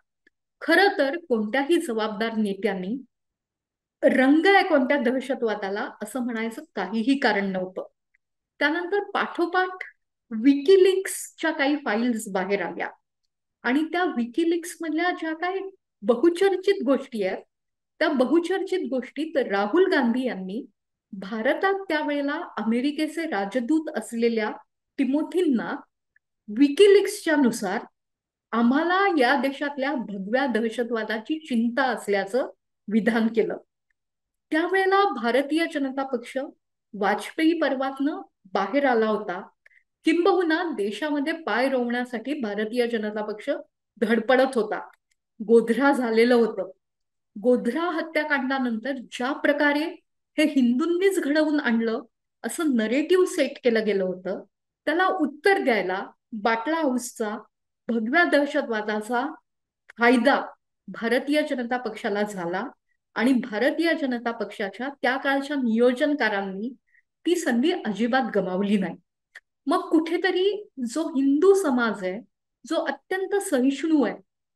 खरं तर कोणत्याही जबाबदार नेत्यांनी रंग आहे कोणत्या दहशतवादाला असं म्हणायचं काहीही कारण नव्हतं. त्यानंतर पाठोपाठ विकिलीक्सच्या काही फाईल्स बाहेर आल्या आणि त्या विकिलीक्स मधल्या ज्या काही बहुचर्चित गोष्टी आहेत त्या बहुचर्चित गोष्टीत राहुल गांधी यांनी भारतात त्यावेळेला अमेरिकेचे राजदूत असलेल्या टिमोथींना विकिलीक्सच्या नुसार आम्हाला या देशातल्या भगव्या दहशतवादाची चिंता असल्याचं विधान केलं. त्यावेळेला भारतीय जनता पक्ष वाजपेयी पर्वातनं बाहेर आला होता, किंबहुना देशामध्ये पाय रोवण्यासाठी भारतीय जनता पक्ष धडपडत होता. गोधरा झालेलं होतं. गोधरा हत्याकांडानंतर ज्या प्रकारे हे हिंदूंनीच घडवून आणलं असं नरेटिव्ह सेट केलं गेलं होतं, त्याला उत्तर द्यायला बाटला हाऊसचा भगव्या दहशतवादाचा फायदा भारतीय जनता पक्षाला झाला आणि भारतीय जनता पक्षाच्या त्या काळच्या नियोजनकारांनी ती संधी अजिबात गमावली नाही. मग कुठेतरी जो हिंदू समाज आहे, जो अत्यंत सहिष्णू आहे,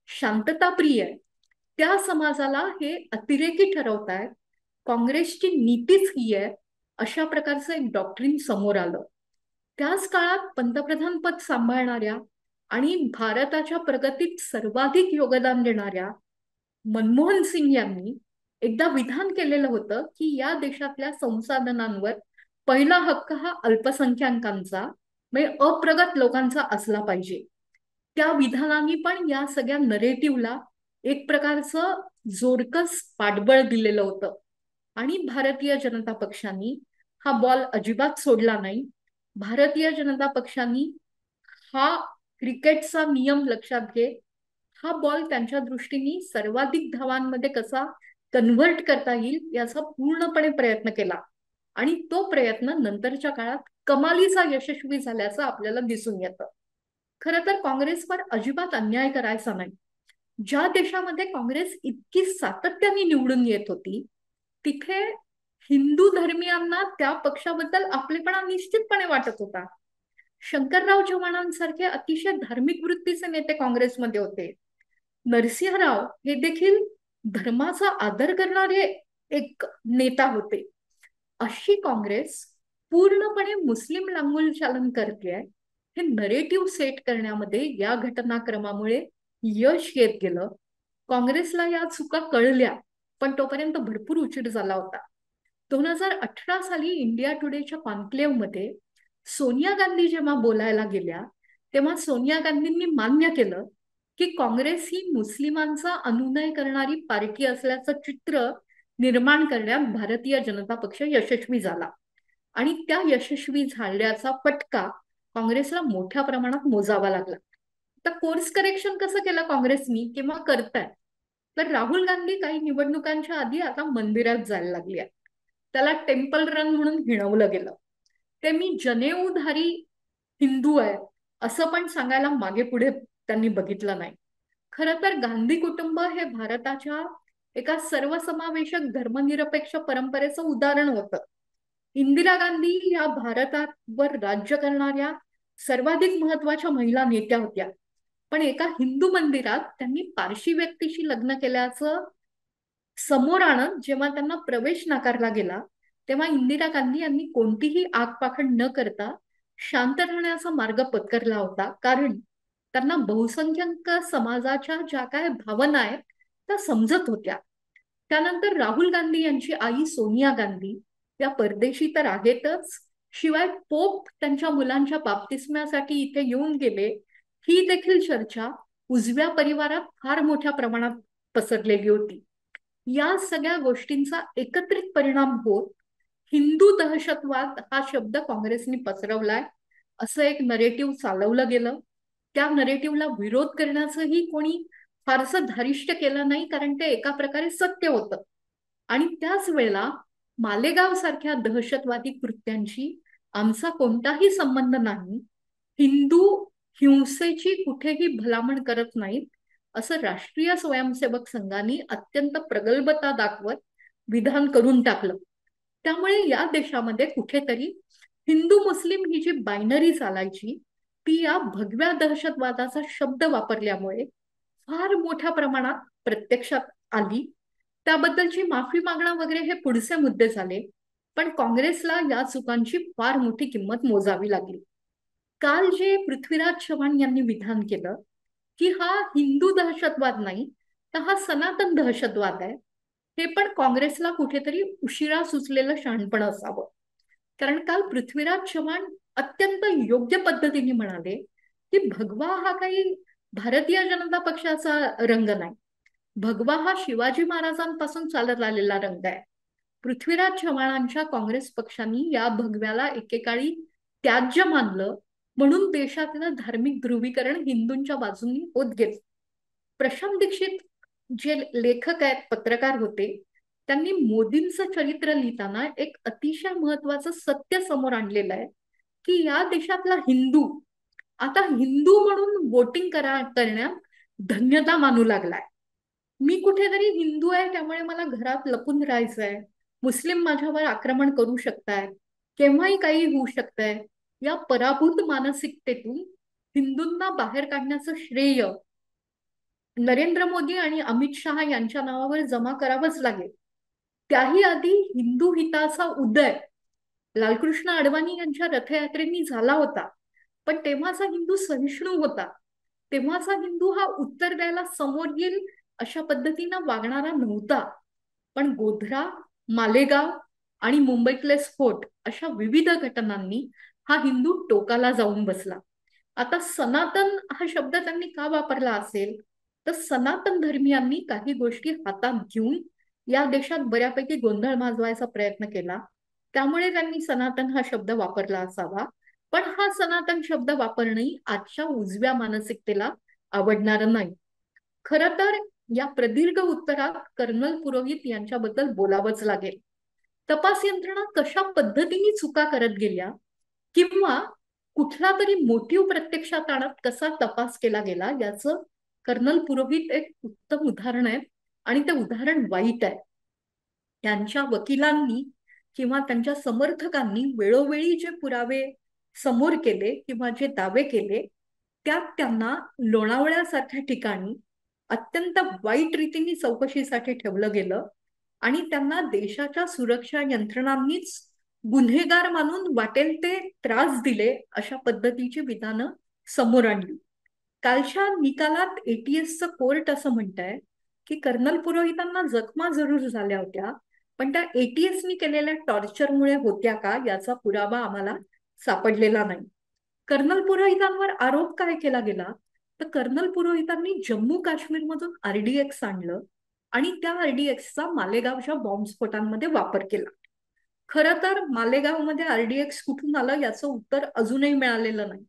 शांतताप्रिय आहे, त्या समाजाला हे अतिरेकी ठरवतायत, काँग्रेसची नीतीच ही आहे, अशा प्रकारचं एक डॉक्ट्रिन समोर आलं. त्याच काळात पंतप्रधान पद सांभाळणाऱ्या आणि भारताच्या प्रगतीत सर्वाधिक योगदान देणाऱ्या मनमोहन सिंग यांनी एकदा विधान केलेलं होतं की या देशातल्या संसाधनांवर पहिला हक्क हा अल्पसंख्याकांचा म्हणजे अप्रगत लोकांचा असला पाहिजे. त्या विधानाने पण या सगळ्या नरेटिव्हला एक प्रकारचं जोरकस पाठबळ दिलेलं होतं आणि भारतीय जनता पक्षाने हा बॉल अजिबात सोडला नाही. भारतीय जनता पक्षाने हा क्रिकेटचा नियम लक्षात घे, हा बॉल त्यांच्या दृष्टीने सर्वाधिक धावांमध्ये कसा कन्व्हर्ट करता येईल याचा पूर्णपणे प्रयत्न केला आणि तो प्रयत्न नंतरच्या काळात कमालीचा यशस्वी झाल्याचं आपल्याला दिसून येतं. खरं तर काँग्रेसवर अजिबात अन्याय करायचा नाही. ज्या देशामध्ये काँग्रेस इतकी सातत्याने निवडून येत होती तिथे हिंदू धर्मियांना त्या पक्षाबद्दल आपलेपणा निश्चितपणे वाटत होता. शंकरराव चव्हाणांसारखे अतिशय धार्मिक वृत्तीचे नेते काँग्रेसमध्ये होते. नरसिंहराव हे देखील धर्माचा आदर करणारे एक नेता होते. अशी काँग्रेस पूर्णपणे मुस्लिम लांगुलचालन करते हे नरेटिव्ह सेट करण्यामध्ये या घटनाक्रमामुळे यश येत गेलं. काँग्रेसला या चुका कळल्या पण तोपर्यंत भरपूर उशीर झाला होता. 2018 साली इंडिया टुडेच्या कॉन्क्लेव्हमध्ये सोनिया गांधी जेव्हा बोलायला गेल्या तेव्हा सोनिया गांधींनी मान्य केलं की काँग्रेस ही मुस्लिमांचा अनुनय करणारी पार्टी असल्याचं चित्र निर्माण करण्यात भारतीय जनता पक्ष यशस्वी झाला आणि त्या यशस्वी झाल्याचा फटका काँग्रेसला मोठ्या प्रमाणात मोजावा लागला. तर कोर्स करेक्शन कसं केलं काँग्रेसनी किंवा करताय, तर राहुल गांधी काही निवडणुकांच्या आधी आता मंदिरात जायला लागली आहे. त्याला टेम्पल रन म्हणून हिणवलं गेलं. ते मी जनेऊधारी हिंदू आहे असं पण सांगायला मागे पुढे त्यांनी बघितलं नाही. खरं तर गांधी कुटुंब हे भारताच्या एका सर्वसमावेशक धर्मनिरपेक्ष परंपरेचं उदाहरण होतं. इंदिरा गांधी या भारतावर राज्य करणाऱ्या सर्वाधिक महत्वाच्या महिला नेत्या होत्या. पण एका हिंदू मंदिरात त्यांनी पारशी व्यक्तीशी लग्न केल्याचं समोर आणत जेव्हा त्यांना प्रवेश नाकारला गेला, तेव्हा इंदिरा गांधी यांनी कोणतीही आगपाखड न करता शांत राहण्याचा मार्ग पत्करला होता. कारण त्यांना बहुसंख्याक समाजाच्या ज्या काय भावना आहेत त्या समजत होत्या. त्यानंतर राहुल गांधी यांची आई सोनिया गांधी या परदेशी तर आहेतच, शिवाय पोप त्यांच्या मुलांच्या बाप्तिस्म्यासाठी इथे येऊन गेले, ही देखील चर्चा उजव्या परिवारात फार मोठ्या प्रमाणात पसरलेली होती. या सगळ्या गोष्टींचा एकत्रित परिणाम होत हिंदू दहशतवाद हा शब्द काँग्रेसने पसरवलाय, असं एक नरेटिव्ह चालवलं गेलं. त्या नरेटिव्हला विरोध करण्याचंही कोणी फारसं धारिष्ट केलं नाही, कारण ते एका प्रकारे सत्य होतं. आणि त्याच वेळेला मालेगाव सारख्या दहशतवादी कृत्यांशी आमचा कोणताही संबंध नाही, हिंदू हिंसेची कुठेही भलामण करत नाहीत, असं राष्ट्रीय स्वयंसेवक संघाने अत्यंत प्रगल्भता दाखवत विधान करून टाकलं. त्यामुळे या देशामध्ये कुठेतरी हिंदू मुस्लिम ही जी बायनरी चालायची ती या भगव्या दहशतवादाचा शब्द वापरल्यामुळे फार मोठ्या प्रमाणात प्रत्यक्षात आली. त्याबद्दलची माफी मागणं वगैरे हे पुढचे मुद्दे झाले, पण काँग्रेसला या चुकांची फार मोठी किंमत मोजावी लागली. काल जे पृथ्वीराज चव्हाण यांनी विधान केलं की हा हिंदू दहशतवाद नाही तर हा सनातन दहशतवाद आहे, हे पण काँग्रेसला कुठेतरी उशिरा सुचलेलं शहाणपण असावं. कारण काल पृथ्वीराज चव्हाण अत्यंत योग्य पद्धतीने म्हणाले की भगवा हा काही भारतीय जनता पक्षाचा रंग नाही, भगवा हा शिवाजी महाराजांपासून चालत आलेला रंग आहे. पृथ्वीराज चव्हाणांच्या काँग्रेस पक्षांनी या भगव्याला एकेकाळी त्याज्य मानलं, म्हणून देशातलं धार्मिक ध्रुवीकरण हिंदूंच्या बाजूनी होत गेले. प्रशांत दीक्षित जे लेखक आहेत, पत्रकार होते, त्यांनी मोदींचं चरित्र लिहिताना एक अतिशय महत्वाचं सत्य समोर आणलेलं आहे की या देशातला हिंदू आता हिंदू म्हणून वोटिंग करण्यात धन्यता मानू लागलाय. मी कुठेतरी हिंदू आहे त्यामुळे मला घरात लपून राहायचंय, मुस्लिम माझ्यावर आक्रमण करू शकताय, केव्हाही काही होऊ शकतंय, या पराभूत मानसिकतेतून हिंदूंना बाहेर काढण्याचं श्रेय नरेंद्र मोदी आणि अमित शहा यांच्या नावावर जमा करावंच लागेल. त्याही आधी हिंदू हिताचा उदय लालकृष्ण अडवाणी यांच्या रथयात्रेनी झाला होता, पण तेव्हाचा हिंदू सहिष्णू होता, तेव्हाचा हिंदू हा उत्तर द्यायला समोर येईल अशा पद्धतीनं वागणारा नव्हता. पण गोध्रा, मालेगाव आणि मुंबईतले स्फोट अशा विविध घटनांनी हा हिंदू टोकाला जाऊन बसला. आता सनातन हा शब्द त्यांनी का वापरला असेल, तर सनातन धर्मियांनी काही गोष्टी हातात घेऊन या देशात बऱ्यापैकी गोंधळ माजवायचा प्रयत्न केला, त्यामुळे त्यांनी सनातन हा शब्द वापरला असावा. पण हा सनातन शब्द वापरणंही आजच्या उजव्या मानसिकतेला आवडणारं नाही. खरं तर या प्रदीर्घ उत्तरात कर्नल पुरोहित यांच्याबद्दल बोलावंच लागेल. तपास यंत्रणा कशा पद्धतीने चुका करत गेल्या किंवा कुठला तरी मोटिव्ह प्रत्यक्षात आणत कसा तपास केला गेला याचं कर्नल पुरोहित एक उत्तम उदाहरण आहे, आणि ते उदाहरण वाईट आहे. त्यांच्या वकिलांनी किंवा त्यांच्या समर्थकांनी वेळोवेळी जे पुरावे समोर केले किंवा जे दावे केले त्यात त्यांना लोणावळ्यासारख्या ठिकाणी अत्यंत वाईट रीतीने चौकशीसाठी ठेवलं गेलं आणि त्यांना देशाच्या सुरक्षा यंत्रणांनीच गुन्हेगार मानून वाटेल ते त्रास दिले, अशा पद्धतीची विधानं समोर आणली. कालच्या निकालात एटीएसचं कोर्ट असं म्हणतंय की कर्नल पुरोहितांना जखमा जरूर झाल्या होत्या, पण त्या एटीएसनी केलेल्या टॉर्चरमुळे होत्या का याचा पुरावा आम्हाला सापडलेला नाही. कर्नल पुरोहितांवर आरोप काय केला गेला, तर कर्नल पुरोहितांनी जम्मू काश्मीरमधून आरडीएक्स आणलं आणि त्या आरडीएक्सचा मालेगावच्या बॉम्बस्फोटांमध्ये वापर केला. खरं तर मालेगावमध्ये आरडीएक्स कुठून आलं याचं उत्तर अजूनही मिळालेलं नाही,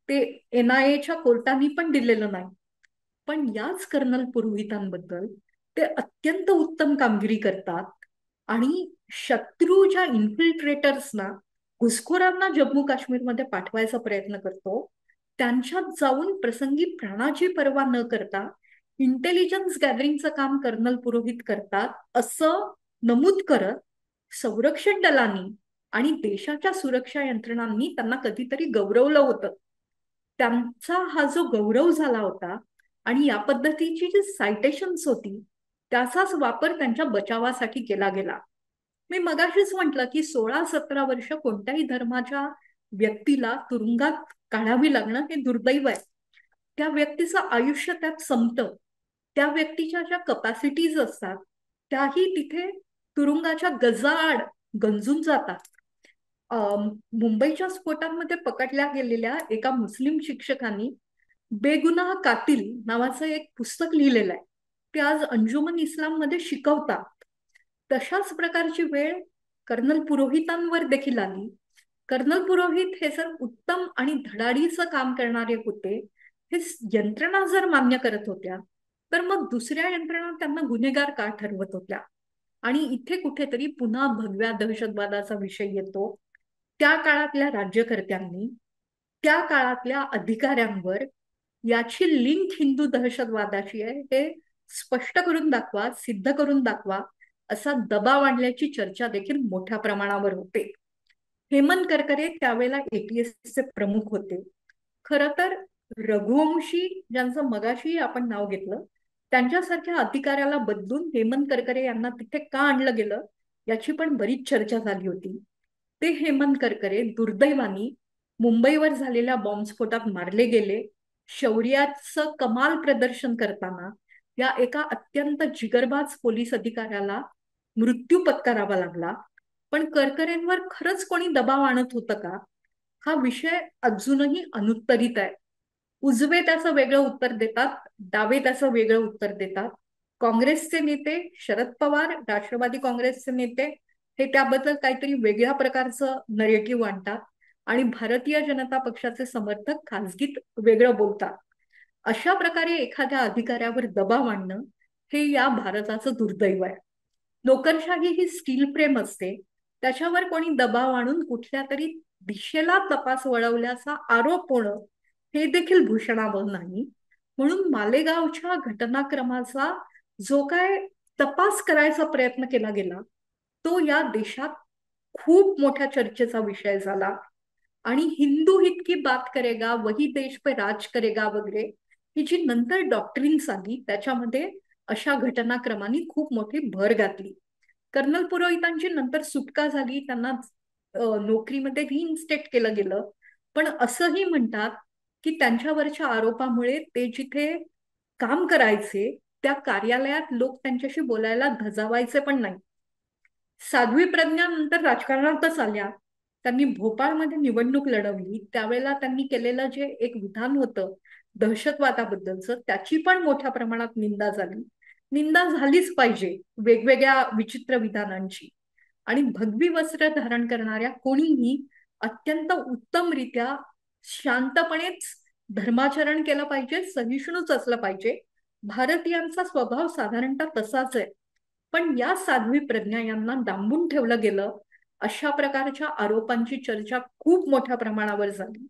ते एनआयएच्या कोर्टाने पण दिलेलं नाही. पण याच कर्नल पुरोहितांबद्दल ते अत्यंत उत्तम कामगिरी करतात आणि शत्रूच्या इन्फिल्ट्रेटर्सना, घुसखोरांना जम्मू काश्मीरमध्ये पाठवायचा प्रयत्न करतो, त्यांच्यात जाऊन प्रसंगी प्राणाची पर्वा न करता इंटेलिजन्स गॅदरिंगचं काम कर्नल पुरोहित करतात असं नमूद करत संरक्षण दलांनी आणि देशाच्या सुरक्षा यंत्रणांनी त्यांना कधीतरी गौरवलं होतं. त्यांचा हा जो गौरव झाला होता आणि या पद्धतीची जी सायटेशन्स होती त्याचाच वापर त्यांच्या बचावासाठी केला गेला. मी मगाशीच म्हटलं की 16-17 वर्ष कोणत्याही धर्माच्या व्यक्तीला तुरुंगात काढावी लागणं हे दुर्दैव आहे. त्या व्यक्तीचं आयुष्य त्यात संपतं. त्या व्यक्तीच्या ज्या कपॅसिटीज असतात त्याही तिथे तुरुंगाच्या गजाआड गंजून जातात. मुंबईच्या स्फोटांमध्ये पकडल्या गेलेल्या एका मुस्लिम शिक्षकांनी बेगुनाह कातिल नावाचं एक पुस्तक लिहिलेलं आहे. ते आज अंजुमन इस्लाम मध्ये शिकवतात. तशाच प्रकारची वेळ कर्नल पुरोहितांवर देखील आली. कर्नल पुरोहित हे जर उत्तम आणि धडाडीचं काम करणारे होते, हे यंत्रणा जर मान्य करत होत्या, तर मग दुसऱ्या यंत्रणा त्यांना गुन्हेगार का ठरवत होत्या? आणि इथे कुठेतरी पुन्हा भगव्या दहशतवादाचा विषय येतो. त्या काळातल्या राज्यकर्त्यांनी त्या काळातल्या अधिकाऱ्यांवर याची लिंक हिंदू दहशतवादाची आहे हे स्पष्ट करून दाखवा, सिद्ध करून दाखवा असा दबाव आणल्याची चर्चा देखील मोठ्या प्रमाणावर होते. हेमंत करकरे त्यावेळेला एटीएसचे प्रमुख होते. खर तर रघुवंशी ज्यांचं मगाशी आपण नाव घेतलं त्यांच्यासारख्या अधिकाऱ्याला बदलून हेमंत करकरे यांना तिथे का आणलं गेलं याची पण बरीच चर्चा झाली होती. ते हेमंत करकरे दुर्दैवानी मुंबईवर झालेल्या बॉम्बस्फोटात मारले गेले. शौर्याचं कमाल प्रदर्शन करताना या एका अत्यंत जिगरबाज पोलीस अधिकाऱ्याला मृत्यू पत्करावा लागला. पण करकरेंवर खरंच कोणी दबाव आणत होतं का? हा विषय अजूनही अनुत्तरित आहे. उजवे त्याचं वेगळं उत्तर देतात, डावे त्याचं वेगळं उत्तर देतात. काँग्रेसचे नेते, शरद पवार, राष्ट्रवादी काँग्रेसचे नेते हे त्याबद्दल काहीतरी वेगळ्या प्रकारचं नरेटिव्ह आणतात आणि भारतीय जनता पक्षाचे समर्थक खासगीत वेगळं बोलतात. अशा प्रकारे एखाद्या अधिकाऱ्यावर दबाव आणणं हे या भारताचं दुर्दैव आहे. नोकरशाही ही स्टील फ्रेम असते. त्याच्यावर कोणी दबाव आणून कुठल्या तरी दिशेला तपास वळवल्याचा आरोप होणं हे देखील भूषणावह नाही. म्हणून मालेगावच्या घटनाक्रमाचा जो काय तपास करायचा प्रयत्न केला गेला तो या देशात खूप मोठ्या चर्चेचा विषय झाला. आणि हिंदू हित की बात करेगा वही देश पे राज करेगा वगैरे ही जी नंतर डॉक्ट्रिन्स आली त्याच्यामध्ये अशा घटनाक्रमांनी खूप मोठी भर घातली. कर्नल पुरोहितांची नंतर सुटका झाली, त्यांना नोकरीमध्ये रिइन्स्टेट केलं गेलं. पण असंही म्हणतात की त्यांच्यावरच्या आरोपामुळे ते जिथे काम करायचे त्या कार्यालयात लोक त्यांच्याशी बोलायला धजावायचे पण नाही. साध्वी प्रज्ञा नंतर राजकारणातच आल्या. त्यांनी भोपाळमध्ये निवडणूक लढवली. त्यावेळेला त्यांनी केलेलं जे एक विधान होतं दहशतवादाबद्दलचं त्याची पण मोठ्या प्रमाणात निंदा झाली. निंदा झालीच पाहिजे वेगवेगळ्या विचित्र विधानांची. आणि भगवी वस्त्र धारण करणाऱ्या कोणीही अत्यंत उत्तमरित्या शांतपणेच धर्माचरण केलं पाहिजे, सहिष्णूच असलं पाहिजे. भारतीयांचा स्वभाव साधारणतः तसाच आहे. पण या साध्वी प्रज्ञा यांना डांबून ठेवलं गेलं अशा प्रकारच्या आरोपांची चर्चा खूप मोठ्या प्रमाणावर झाली.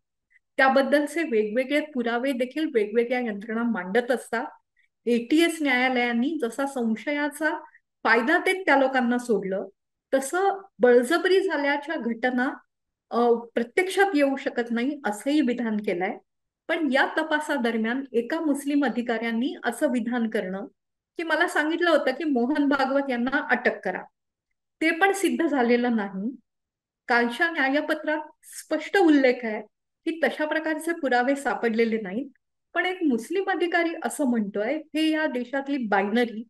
त्याबद्दलचे वेगवेगळे पुरावे देखील वेगवेगळ्या यंत्रणा मांडत असतात. एटीएस न्यायालयांनी जसा संशयाचा फायदा देत त्या लोकांना सोडलं तसं बळजबरी झाल्याच्या घटना प्रत्यक्षात येऊ शकत नाही असंही विधान केलंय. पण या तपासादरम्यान एका मुस्लिम अधिकाऱ्यांनी असं विधान करणं की मला सांगितलं होतं की मोहन भागवत यांना अटक करा, ते पण सिद्ध झालेलं नाही. कालच्या न्यायपत्रात स्पष्ट उल्लेख आहे की तशा प्रकारचे पुरावे सापडलेले नाहीत. पण एक मुस्लिम अधिकारी असं म्हणतोय हे या देशातली बायनरी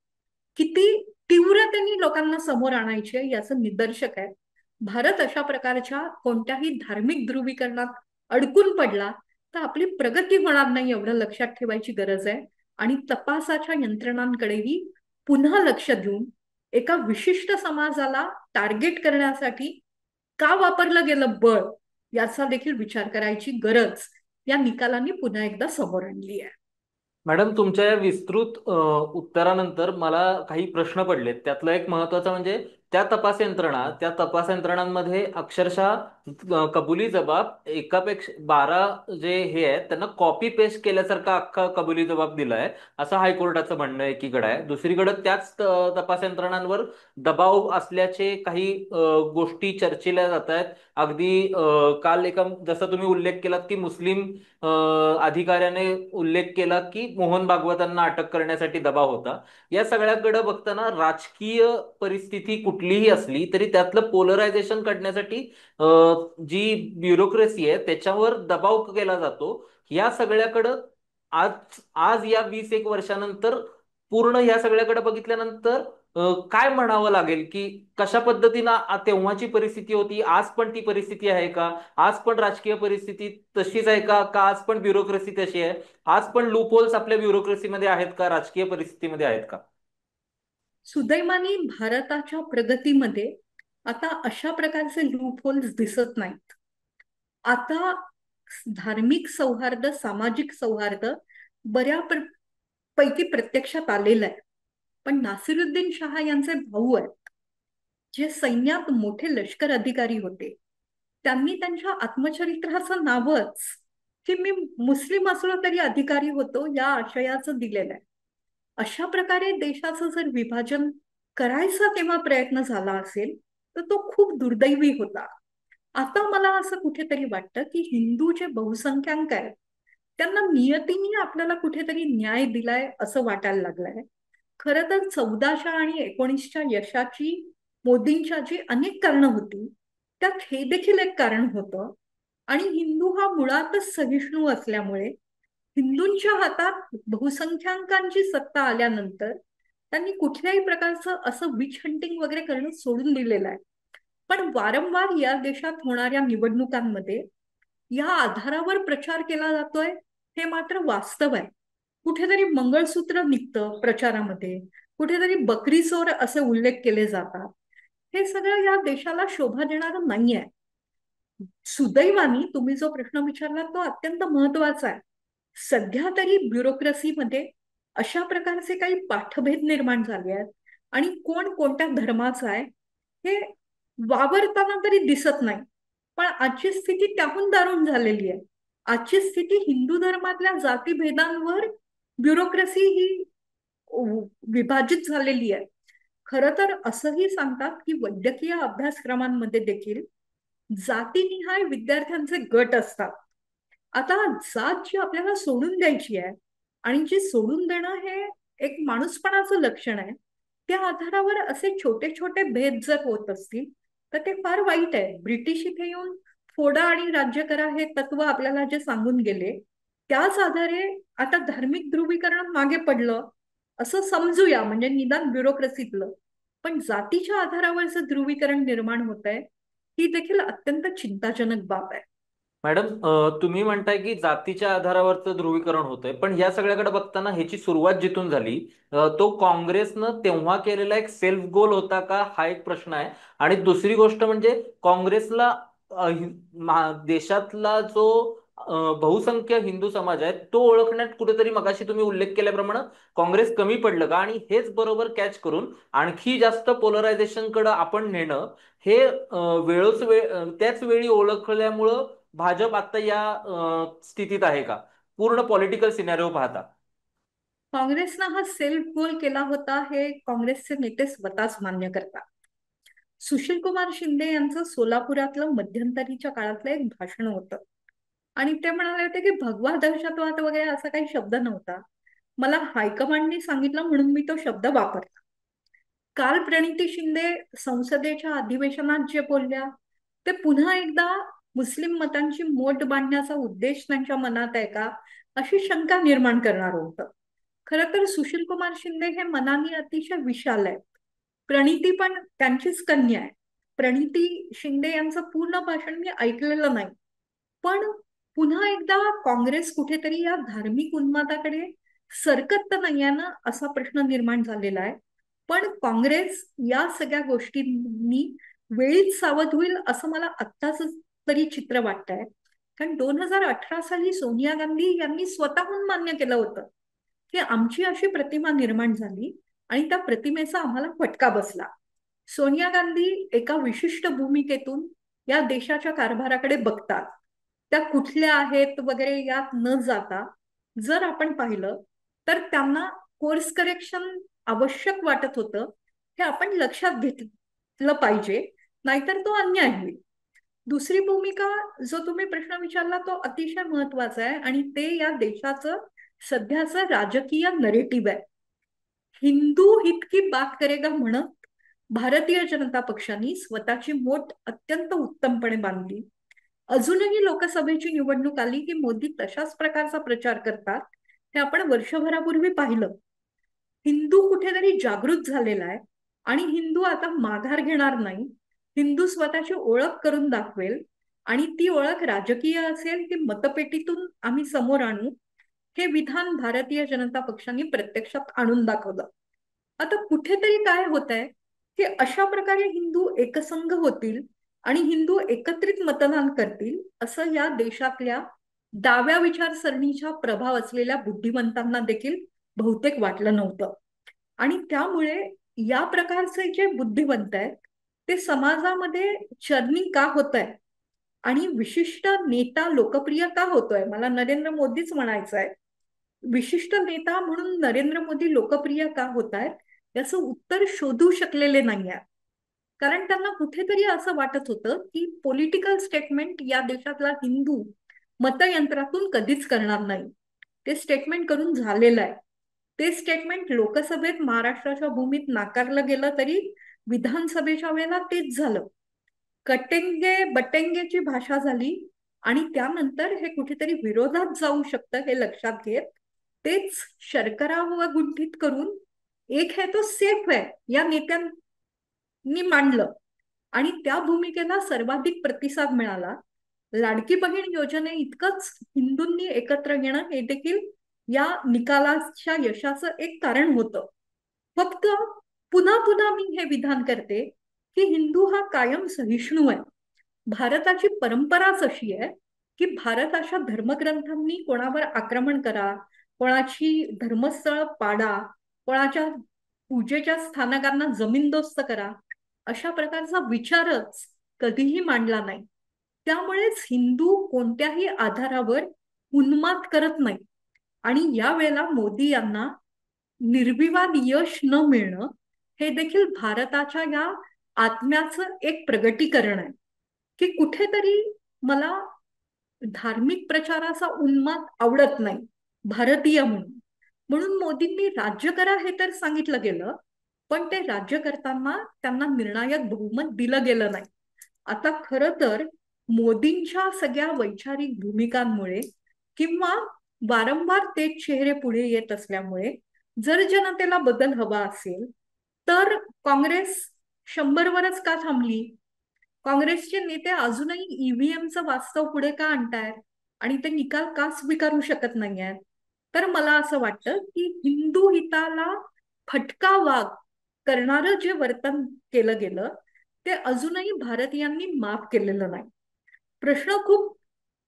किती तीव्रतेने लोकांना समोर आणायची आहे याचं निदर्शक आहे. भारत अशा प्रकारच्या कोणत्याही धार्मिक ध्रुवीकरणात अडकून पडला तर आपली प्रगती होणार नाही एवढं लक्षात ठेवायची गरज आहे. आणि तपासाच्या यंत्रणांकडेही पुन्हा लक्ष देऊन एका विशिष्ट समाजाला टार्गेट करण्यासाठी का वापरलं गेलं बळ याचा देखील विचार करायची गरज या निकालांनी पुन्हा एकदा समोर आणली आहे. मॅडम, तुमच्या या विस्तृत उत्तरानंतर मला काही प्रश्न पडलेत. त्यातला एक महत्वाचा म्हणजे त्या तपास यंत्रणांमध्ये अक्षरशः कबुली जबाब एकापेक्षा 12 जे हे आहेत त्यांना कॉपी पेस्ट केल्यासारखा अख्खा कबुली जबाब दिलाय, असं हायकोर्टाचं म्हणणं एकीकडे आहे. दुसरीकडे त्याच तपास यंत्रणांवर दबाव असल्याचे काही गोष्टी चर्चेल्या जात आहेत. अगदी काल एका, जसं तुम्ही उल्लेख केलात की मुस्लिम अधिकाऱ्याने उल्लेख केला की मोहन भागवतांना अटक करण्यासाठी दबाव होता. या सगळ्याकडे बघताना राजकीय परिस्थिती कुठलीही असली तरी त्यातलं पोलरायझेशन काढण्यासाठी जी ब्युरोक्रेसी आहे त्याच्यावर दबाव केला जातो. या सगळ्याकडं आज आज या 20 एक वर्षानंतर पूर्ण या सगळ्याकडे बघितल्यानंतर काय म्हणावं लागेल की कशा पद्धतीनं तेव्हाची परिस्थिती होती, आज पण ती परिस्थिती आहे का? आज पण राजकीय परिस्थिती तशीच आहे का? का आज पण ब्युरोक्रेसी तशी आहे? आज पण लूप होल्स आपल्या ब्युरोक्रेसीमध्ये आहेत का, राजकीय परिस्थितीमध्ये आहेत का? सुदैवाने भारताच्या प्रगतीमध्ये आता अशा प्रकारचे लूप होल्स दिसत नाहीत. आता धार्मिक सौहार्द, सामाजिक सौहार्द पैकी प्रत्यक्षात आलेलं आहे. पण नासिरुद्दीन शहा यांचे भाऊ आहेत, जे सैन्यात मोठे लष्कर अधिकारी होते. त्यांनी त्यांच्या आत्मचरित्राचं नावच की मी मुस्लिम असलो तरी अधिकारी होतो या आशयाचं दिलेलं आहे. अशा प्रकारे देशाचं जर विभाजन करायचा तेव्हा प्रयत्न झाला असेल तर तो खूप दुर्दैवी होता. आता मला असं कुठेतरी वाटतं की हिंदू जे बहुसंख्याक आहेत त्यांना नियतीने आपल्याला कुठेतरी न्याय दिलाय असं वाटायला लागलंय. खरं तर 14च्या आणि 19च्या यशाची मोदींच्या जी अनेक कारणं होती त्यात हे देखील एक कारण होतं. आणि हिंदू हा मुळातच सहिष्णू असल्यामुळे हिंदूंच्या हातात बहुसंख्याकांची सत्ता आल्यानंतर त्यांनी कुठल्याही प्रकारचं असं विच हंटिंग वगैरे करणं सोडून दिलेलं आहे. पण वारंवार या देशात होणाऱ्या निवडणुकांमध्ये या आधारावर प्रचार केला जातोय हे मात्र वास्तव आहे. कुठेतरी मंगळसूत्र निघतं प्रचारामध्ये, कुठेतरी बकरी चोर असे उल्लेख केले जातात. हे सगळं या देशाला शोभा देणारं नाहीये. सुदैवाने तुम्ही जो प्रश्न विचारला तो अत्यंत महत्वाचा आहे. सध्या तरी ब्युरोक्रेसीमध्ये अशा प्रकारचे काही पाठभेद निर्माण झाले आहेत आणि कोण कोणत्या धर्माचा आहे हे वावरताना तरी दिसत नाही. पण आजची स्थिती त्याहून दारुण झालेली आहे. आजची स्थिती हिंदू धर्मातल्या जातीभेदांवर ब्युरोक्रेसी ही विभाजित झालेली आहे. खरं तर असंही सांगतात की वैद्यकीय अभ्यासक्रमांमध्ये देखील जातीनिहाय विद्यार्थ्यांचे गट असतात. आता जात जी आपल्याला सोडून द्यायची आहे आणि जी सोडून देणं हे एक माणूसपणाचं लक्षण आहे, त्या आधारावर असे छोटे छोटे भेद जर होत असतील तर ते फार वाईट आहे. ब्रिटिश इथे येऊन फोडा आणि राज्य करा हे तत्व आपल्याला जे सांगून गेले त्याच आधारे आता धार्मिक ध्रुवीकरण मागे पडलं असं समजूया, म्हणजे निदान ब्युरोक्रेसीतलं. पण जातीच्या आधारावरचं ध्रुवीकरण निर्माण होत आहे ही देखील अत्यंत चिंताजनक बाब आहे. मॅडम, तुम्ही म्हणताय की जातीच्या आधारावरचं ध्रुवीकरण होतंय, पण या सगळ्याकडे बघताना ह्याची सुरुवात जिथून झाली तो काँग्रेसनं तेव्हा केलेला एक सेल्फ गोल होता का, हा एक प्रश्न आहे. आणि दुसरी गोष्ट म्हणजे काँग्रेसला देशातला जो बहुसंख्य हिंदू समाज आहे तो ओळखण्यात कुठेतरी मगाशी तुम्ही उल्लेख केल्याप्रमाणे काँग्रेस कमी पडलं का? आणि हेच बरोबर कॅच करून आणखी जास्त पोलरायझेशन कडे आपण नेणं हे त्याच वेळी ओळखल्यामुळं भाजप आता या स्थितीत आहे का, पूर्ण पॉलिटिकल सिनॅरिओ पाहता? काँग्रेसनं हा सेल्फ गोल केला होता हे काँग्रेसचे नेते स्वतःच मान्य करतात. सुशील कुमार शिंदे यांचं सोलापुरातलं मध्यंतरीच्या काळातलं एक भाषण होतं आणि ते म्हणाले होते की भगवा दहशतवाद वगैरे असा काही शब्द नव्हता. मला हायकमांडनी सांगितलं म्हणून मी तो शब्द वापरला. काल प्रणिती शिंदे संसदेच्या अधिवेशनात जे बोलल्या ते पुन्हा एकदा मुस्लिम मतांची मोट बांधण्याचा उद्देश त्यांच्या मनात आहे का अशी शंका निर्माण करणार होतं. खरं तर सुशील कुमार शिंदे हे मनाने अतिशय विशाल आहेत. प्रणिती पण त्यांचीच कन्या आहे. प्रणिती शिंदे यांचं पूर्ण भाषण मी ऐकलेलं नाही. पण पुन्हा एकदा काँग्रेस कुठेतरी या धार्मिक उन्मादाकडे सरकत तर नाहीये ना असा प्रश्न निर्माण झालेला आहे. पण काँग्रेस या सगळ्या गोष्टींनी वेळीच सावध होईल असं मला आत्ताच तरी चित्र वाटतंय. कारण 2018 साली सोनिया गांधी यांनी स्वतःहून मान्य केलं होतं की आमची अशी प्रतिमा निर्माण झाली आणि त्या प्रतिमेचा आम्हाला फटका बसला. सोनिया गांधी एका विशिष्ट भूमिकेतून या देशाच्या कारभाराकडे बघतात. त्या कुठल्या आहेत वगैरे यात न जाता जर आपण पाहिलं तर त्यांना कोर्स करेक्शन आवश्यक वाटत होतं, हे आपण लक्षात घेतलं पाहिजे, नाहीतर तो अन्याय होईल. दुसरी भूमिका, जो तुम्ही प्रश्न विचारला तो अतिशय महत्वाचा आहे आणि ते या देशाचं सध्याचं राजकीय नरेटिव्ह आहे. हिंदू हित की बात करेगा म्हणत भारतीय जनता पक्षाने स्वतःची मोठ अत्यंत उत्तमपणे बांधली. अजूनही लोकसभेची निवडणूक आली की मोदी तशाच प्रकारचा प्रचार करतात, हे आपण वर्षभरापूर्वी पाहिलं. हिंदू कुठेतरी जागृत झालेला आहे आणि हिंदू आता माघार घेणार नाही. हिंदू स्वतःची ओळख करून दाखवेल आणि ती ओळख राजकीय असेल, ती मतपेटीतून आम्ही समोर आणू. हे विधान भारतीय जनता पक्षाने प्रत्यक्षात आणून दाखवलं. आता कुठेतरी काय होत आहे की अशा प्रकारे हिंदू एकसंघ होतील आणि हिंदू एकत्रित मतदान करतील असं या देशातल्या डाव्या विचारसरणीचा प्रभाव असलेल्या बुद्धिमंतांना देखील बहुतेक वाटलं नव्हतं. आणि त्यामुळे या प्रकारचे जे बुद्धिमंत आहेत ते समाजामध्ये चर्निंग का होत आहे आणि विशिष्ट नेता लोकप्रिय का होतोय, मला नरेंद्र मोदीच म्हणायचं आहे, विशिष्ट नेता म्हणून नरेंद्र मोदी लोकप्रिय का होत आहेत याचं उत्तर शोधू शकलेले नाही आहे. कारण त्यांना कुठेतरी असं वाटत होतं की पॉलिटिकल स्टेटमेंट या देशातला हिंदू मतयंत्रातून कधीच करणार नाही. ते स्टेटमेंट करून झालेलं आहे. ते स्टेटमेंट लोकसभेत महाराष्ट्राच्या भूमीत नाकारलं गेलं तरी विधानसभेच्या वेळेला तेच झालं. कटेंगे बटेंगेची भाषा झाली आणि त्यानंतर हे कुठेतरी विरोधात जाऊ शकतं हे लक्षात घेत तेच शर्करा व गुंठित करून एक है तो सेफ है या नेत्यांनी मांडलं आणि त्या भूमिकेला सर्वाधिक प्रतिसाद मिळाला. लाडकी बहीण योजने इतकंच हिंदूंनी एकत्र येणं हे देखील या निकालाच्या यशाचं एक कारण होतं. फक्त पुन्हा पुन्हा मी हे विधान करते की हिंदू हा कायम सहिष्णू आहे. भारताची परंपराच अशी आहे की भारताच्या धर्मग्रंथांनी कोणावर आक्रमण करा, कोणाची धर्मस्थळ पाडा, कोणाच्या पूजेच्या स्थानकांना जमीनदोस्त करा, अशा प्रकारचा विचारच कधीही मांडला नाही. त्यामुळेच हिंदू कोणत्याही आधारावर उन्माद करत नाही. आणि या वेळेला मोदी यांना निर्विवाद यश न मिळणं हे देखील भारताच्या या आत्म्याचं एक प्रगटीकरण आहे की कुठेतरी मला धार्मिक प्रचाराचा उन्माद आवडत नाही भारतीय म्हणून. म्हणून मोदींनी राज्य करा हे तर सांगितलं गेलं, पण ते राज्य करताना त्यांना निर्णायक बहुमत दिलं गेलं नाही. आता खरं तर मोदींच्या सगळ्या वैचारिक भूमिकांमुळे किंवा वारंवार तेच चेहरे पुढे येत असल्यामुळे जर जनतेला बदल हवा असेल तर काँग्रेस 100 वरच का थांबली? काँग्रेसचे नेते अजूनही ईव्हीएमचं वास्तव पुढे का आणतायत आणि ते निकाल का स्वीकारू शकत नाही आहेत? तर मला असं वाटतं की हिंदू हिताला फटका वाग करणारं जे वर्तन केलं गेलं ते अजूनही भारतीयांनी माफ केलेलं नाही. प्रश्न खूप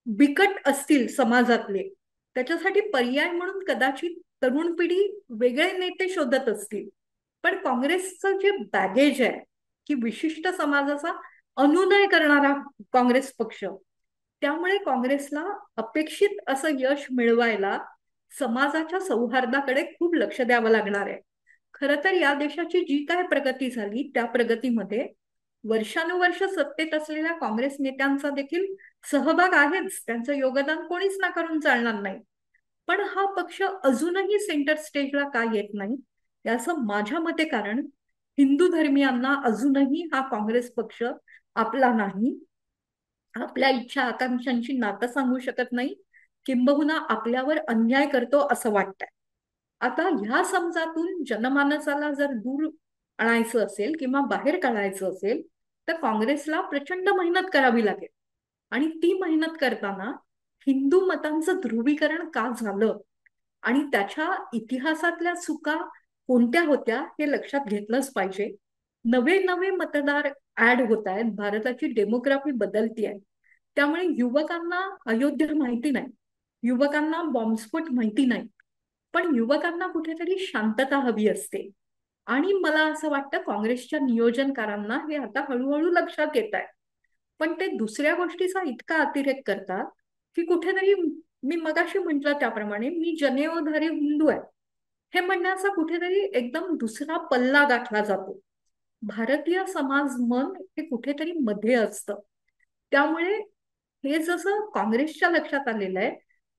बिकट असतील समाजातले, त्याच्यासाठी पर्याय म्हणून कदाचित तरुण पिढी वेगळे नेते शोधत असतील, पण काँग्रेसचं जे बॅगेज आहे की विशिष्ट समाजाचा अनुनय करणारा काँग्रेस पक्ष, त्यामुळे काँग्रेसला अपेक्षित असं यश मिळवायला समाजाच्या सौहार्दाकडे खूप लक्ष द्यावं लागणार आहे. खरं तर या देशाची जी काय प्रगती झाली त्या प्रगतीमध्ये वर्षानुवर्ष सत्तेत असलेल्या काँग्रेस नेत्यांचा देखील सहभाग आहेच, त्यांचं योगदान कोणीच नाकारून चालणार नाही. पण हा पक्ष अजूनही सेंटर स्टेजला का येत नाही याचं माझ्या मते कारण हिंदू धर्मियांना अजूनही हा काँग्रेस पक्ष आपला नाही, आपल्या इच्छा आकांक्षांची नातं सांगू शकत नाही, किंबहुना आपल्यावर अन्याय करतो असं वाटतंय. आता ह्या समजातून जनमानसाला जर दूर आणायचं असेल किंवा बाहेर काढायचं असेल तर काँग्रेसला प्रचंड मेहनत करावी लागेल. आणि ती मेहनत करताना हिंदू मतांचं ध्रुवीकरण का झालं आणि त्याच्या इतिहासातल्या चुका कोणत्या होत्या हे लक्षात घेतलंच पाहिजे. नवे नवे मतदार ऍड होत आहेत, भारताची डेमोग्राफी बदलती आहे. त्यामुळे युवकांना अयोध्या माहिती नाही, युवकांना बॉम्बस्फोट माहिती नाही, पण युवकांना कुठेतरी शांतता हवी असते. आणि मला असं वाटतं काँग्रेसच्या नियोजनकारांना हे आता हळूहळू लक्षात येत आहे. पण ते दुसऱ्या गोष्टीचा इतका अतिरेक करतात की कुठेतरी, मी मगाशी म्हटलं त्याप्रमाणे, मी जनेऊधारी हिंदू आहे हे म्हणण्याचा कुठेतरी एकदम दुसरा पल्ला गाठला जातो. भारतीय समाज मन हे कुठेतरी मध्ये असतं. त्यामुळे हे जसं काँग्रेसच्या लक्षात आलेलं आहे,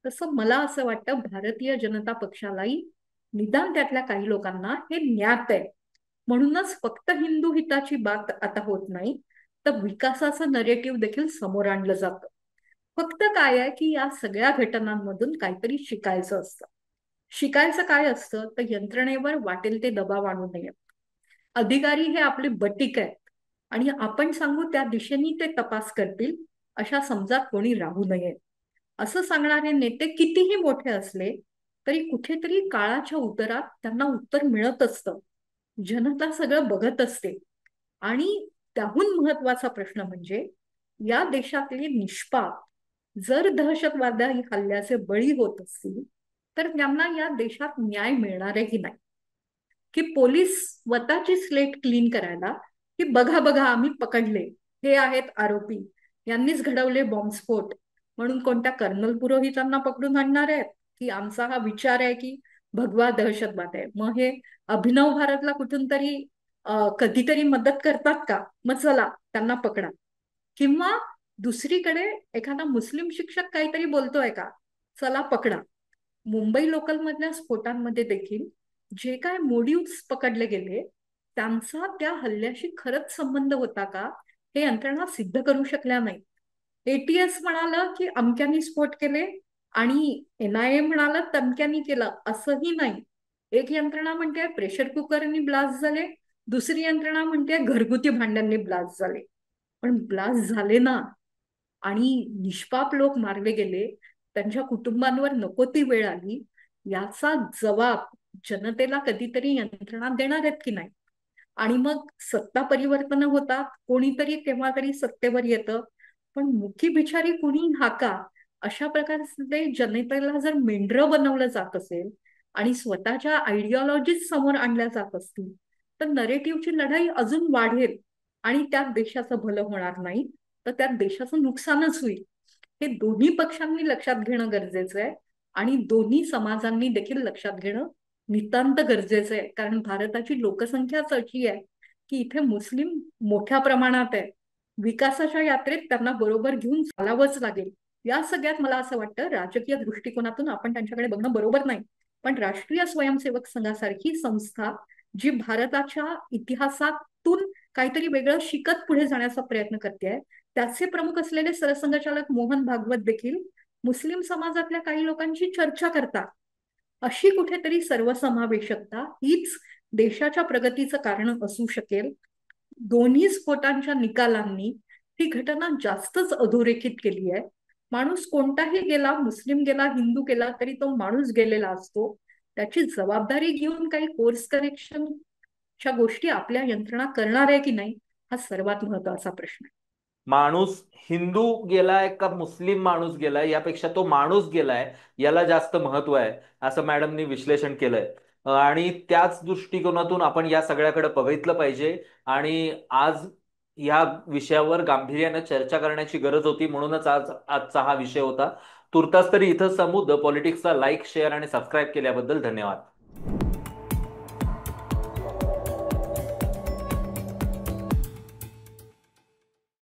तसं मला असं वाटतं भारतीय जनता पक्षालाही, निदान त्यातल्या काही लोकांना, हे ज्ञात आहे. म्हणूनच फक्त हिंदू हिताची बात आता होत नाही, तर विकासाचं नरेटिव्ह देखील समोर आणलं जातं. फक्त काय आहे की या सगळ्या घटनांमधून काहीतरी शिकायचं असतं. शिकायचं काय असतं तर यंत्रणेवर वाटेल ते दबाव आणू नये. अधिकारी हे आपले बटीक आहेत आणि आपण सांगू त्या दिशेने ते तपास करतील, अशा समजात कोणी राहू नये. असं सांगणारे नेते कितीही मोठे असले तरी कुठेतरी काळाच्या उतरात त्यांना उत्तर मिळत असतं. जनता सगळं बघत असते. आणि त्याहून महत्वाचा प्रश्न म्हणजे या देशातले निष्पाप जर दहशतवादी हल्ल्याचे बळी होत असतील तर त्यांना या देशात न्याय मिळणारही नाही. की पोलीस स्वतःची स्लेट क्लीन करायला, की बघा बघा आम्ही पकडले, हे आहेत आरोपी, यांनीच घडवले बॉम्बस्फोट, म्हणून कोणत्या कर्नल पुरोहितांना पकडून आणणार आहेत, की आमचा हा विचार आहे की भगवा दहशतवाद आहे, मग हे अभिनव भारतला कुठून तरी कधीतरी मदत करतात का, मग चला त्यांना पकडा. किंवा दुसरीकडे एखादा मुस्लिम शिक्षक काहीतरी बोलतोय का, चला पकडा. मुंबई लोकल मधल्या स्फोटांमध्ये देखील जे काय मोटिव्स पकडले गेले त्यांचा त्या हल्ल्याशी खरंच संबंध होता का, हे यंत्रणा सिद्ध करू शकल्या नाही. एटीएस म्हणालं की अमक्यांनी स्फोट केले आणि एनआयए म्हणालं तमक्यांनी केलं, असंही नाही. एक यंत्रणा म्हणते प्रेशर कुकरनी ब्लास्ट झाले, दुसरी यंत्रणा म्हणते घरगुती भांड्यांनी ब्लास्ट झाले. पण ब्लास्ट झाले ना, आणि निष्पाप लोक मारले गेले, त्यांच्या कुटुंबांवर नको ती वेळ आली, याचा जबाब जनतेला कधीतरी यंत्रणा देणार आहेत की नाही. आणि मग सत्ता परिवर्तन होतात, कोणीतरी केव्हा तरी सत्तेवर येतं, पण मुखी बिचारी कुणी हाका, अशा प्रकारचे जनतेला जर मेंढरं बनवलं जात असेल आणि स्वतःच्या आयडिओलॉजीज समोर आणल्या जात असतील तर नरेटिव्हची लढाई अजून वाढेल आणि त्यात देशाचं भलं होणार नाही, तर त्यात देशाचं नुकसानच होईल. हे दोन्ही पक्षांनी लक्षात घेणं गरजेचं आहे आणि दोन्ही समाजांनी देखील लक्षात घेणं नितांत गरजेचं आहे. कारण भारताची लोकसंख्याच अशी आहे की इथे मुस्लिम मोठ्या प्रमाणात आहे. विकासाच्या यात्रेत त्यांना बरोबर घेऊन चालावंच लागेल. या सगळ्यात मला असं वाटतं राजकीय दृष्टिकोनातून आपण त्यांच्याकडे बघणं बरोबर नाही. पण राष्ट्रीय स्वयंसेवक संघासारखी संस्था जी भारताच्या इतिहासातून काहीतरी वेगळं शिकत पुढे जाण्याचा प्रयत्न करते, त्याचे प्रमुख असलेले सरसंघचालक मोहन भागवत देखील मुस्लिम समाजातल्या काही लोकांची चर्चा करतात. अशी कुठेतरी सर्वसमावेशकता हीच देशाच्या प्रगतीचं कारण असू शकेल. दोन्ही स्फोटांच्या निकालांनी ही घटना जास्तच अधोरेखित केली आहे. माणूस कोणताही गेला, मुस्लिम गेला, हिंदू गेला, तरी तो माणूस गेलेला असतो. त्याची जबाबदारी घेऊन काही कोर्स करेक्शनच्या गोष्टी आपल्या यंत्रणा करणार आहे की नाही, हा सर्वात महत्वाचा प्रश्न आहे. माणूस हिंदू गेलाय का मुस्लिम माणूस गेलाय यापेक्षा तो माणूस गेलाय याला जास्त महत्व आहे, असं मॅडमनी विश्लेषण केलंय. आणि त्याच दृष्टिकोनातून आपण या सगळ्याकडे बघितलं पाहिजे. आणि आज या विषयावर गांभीर्यानं चर्चा करण्याची गरज होती, म्हणूनच आजचा हा विषय होता. तुर्तास तरी इथं द पॉलिटिक्सचा लाईक, शेअर आणि सबस्क्राईब केल्याबद्दल धन्यवाद.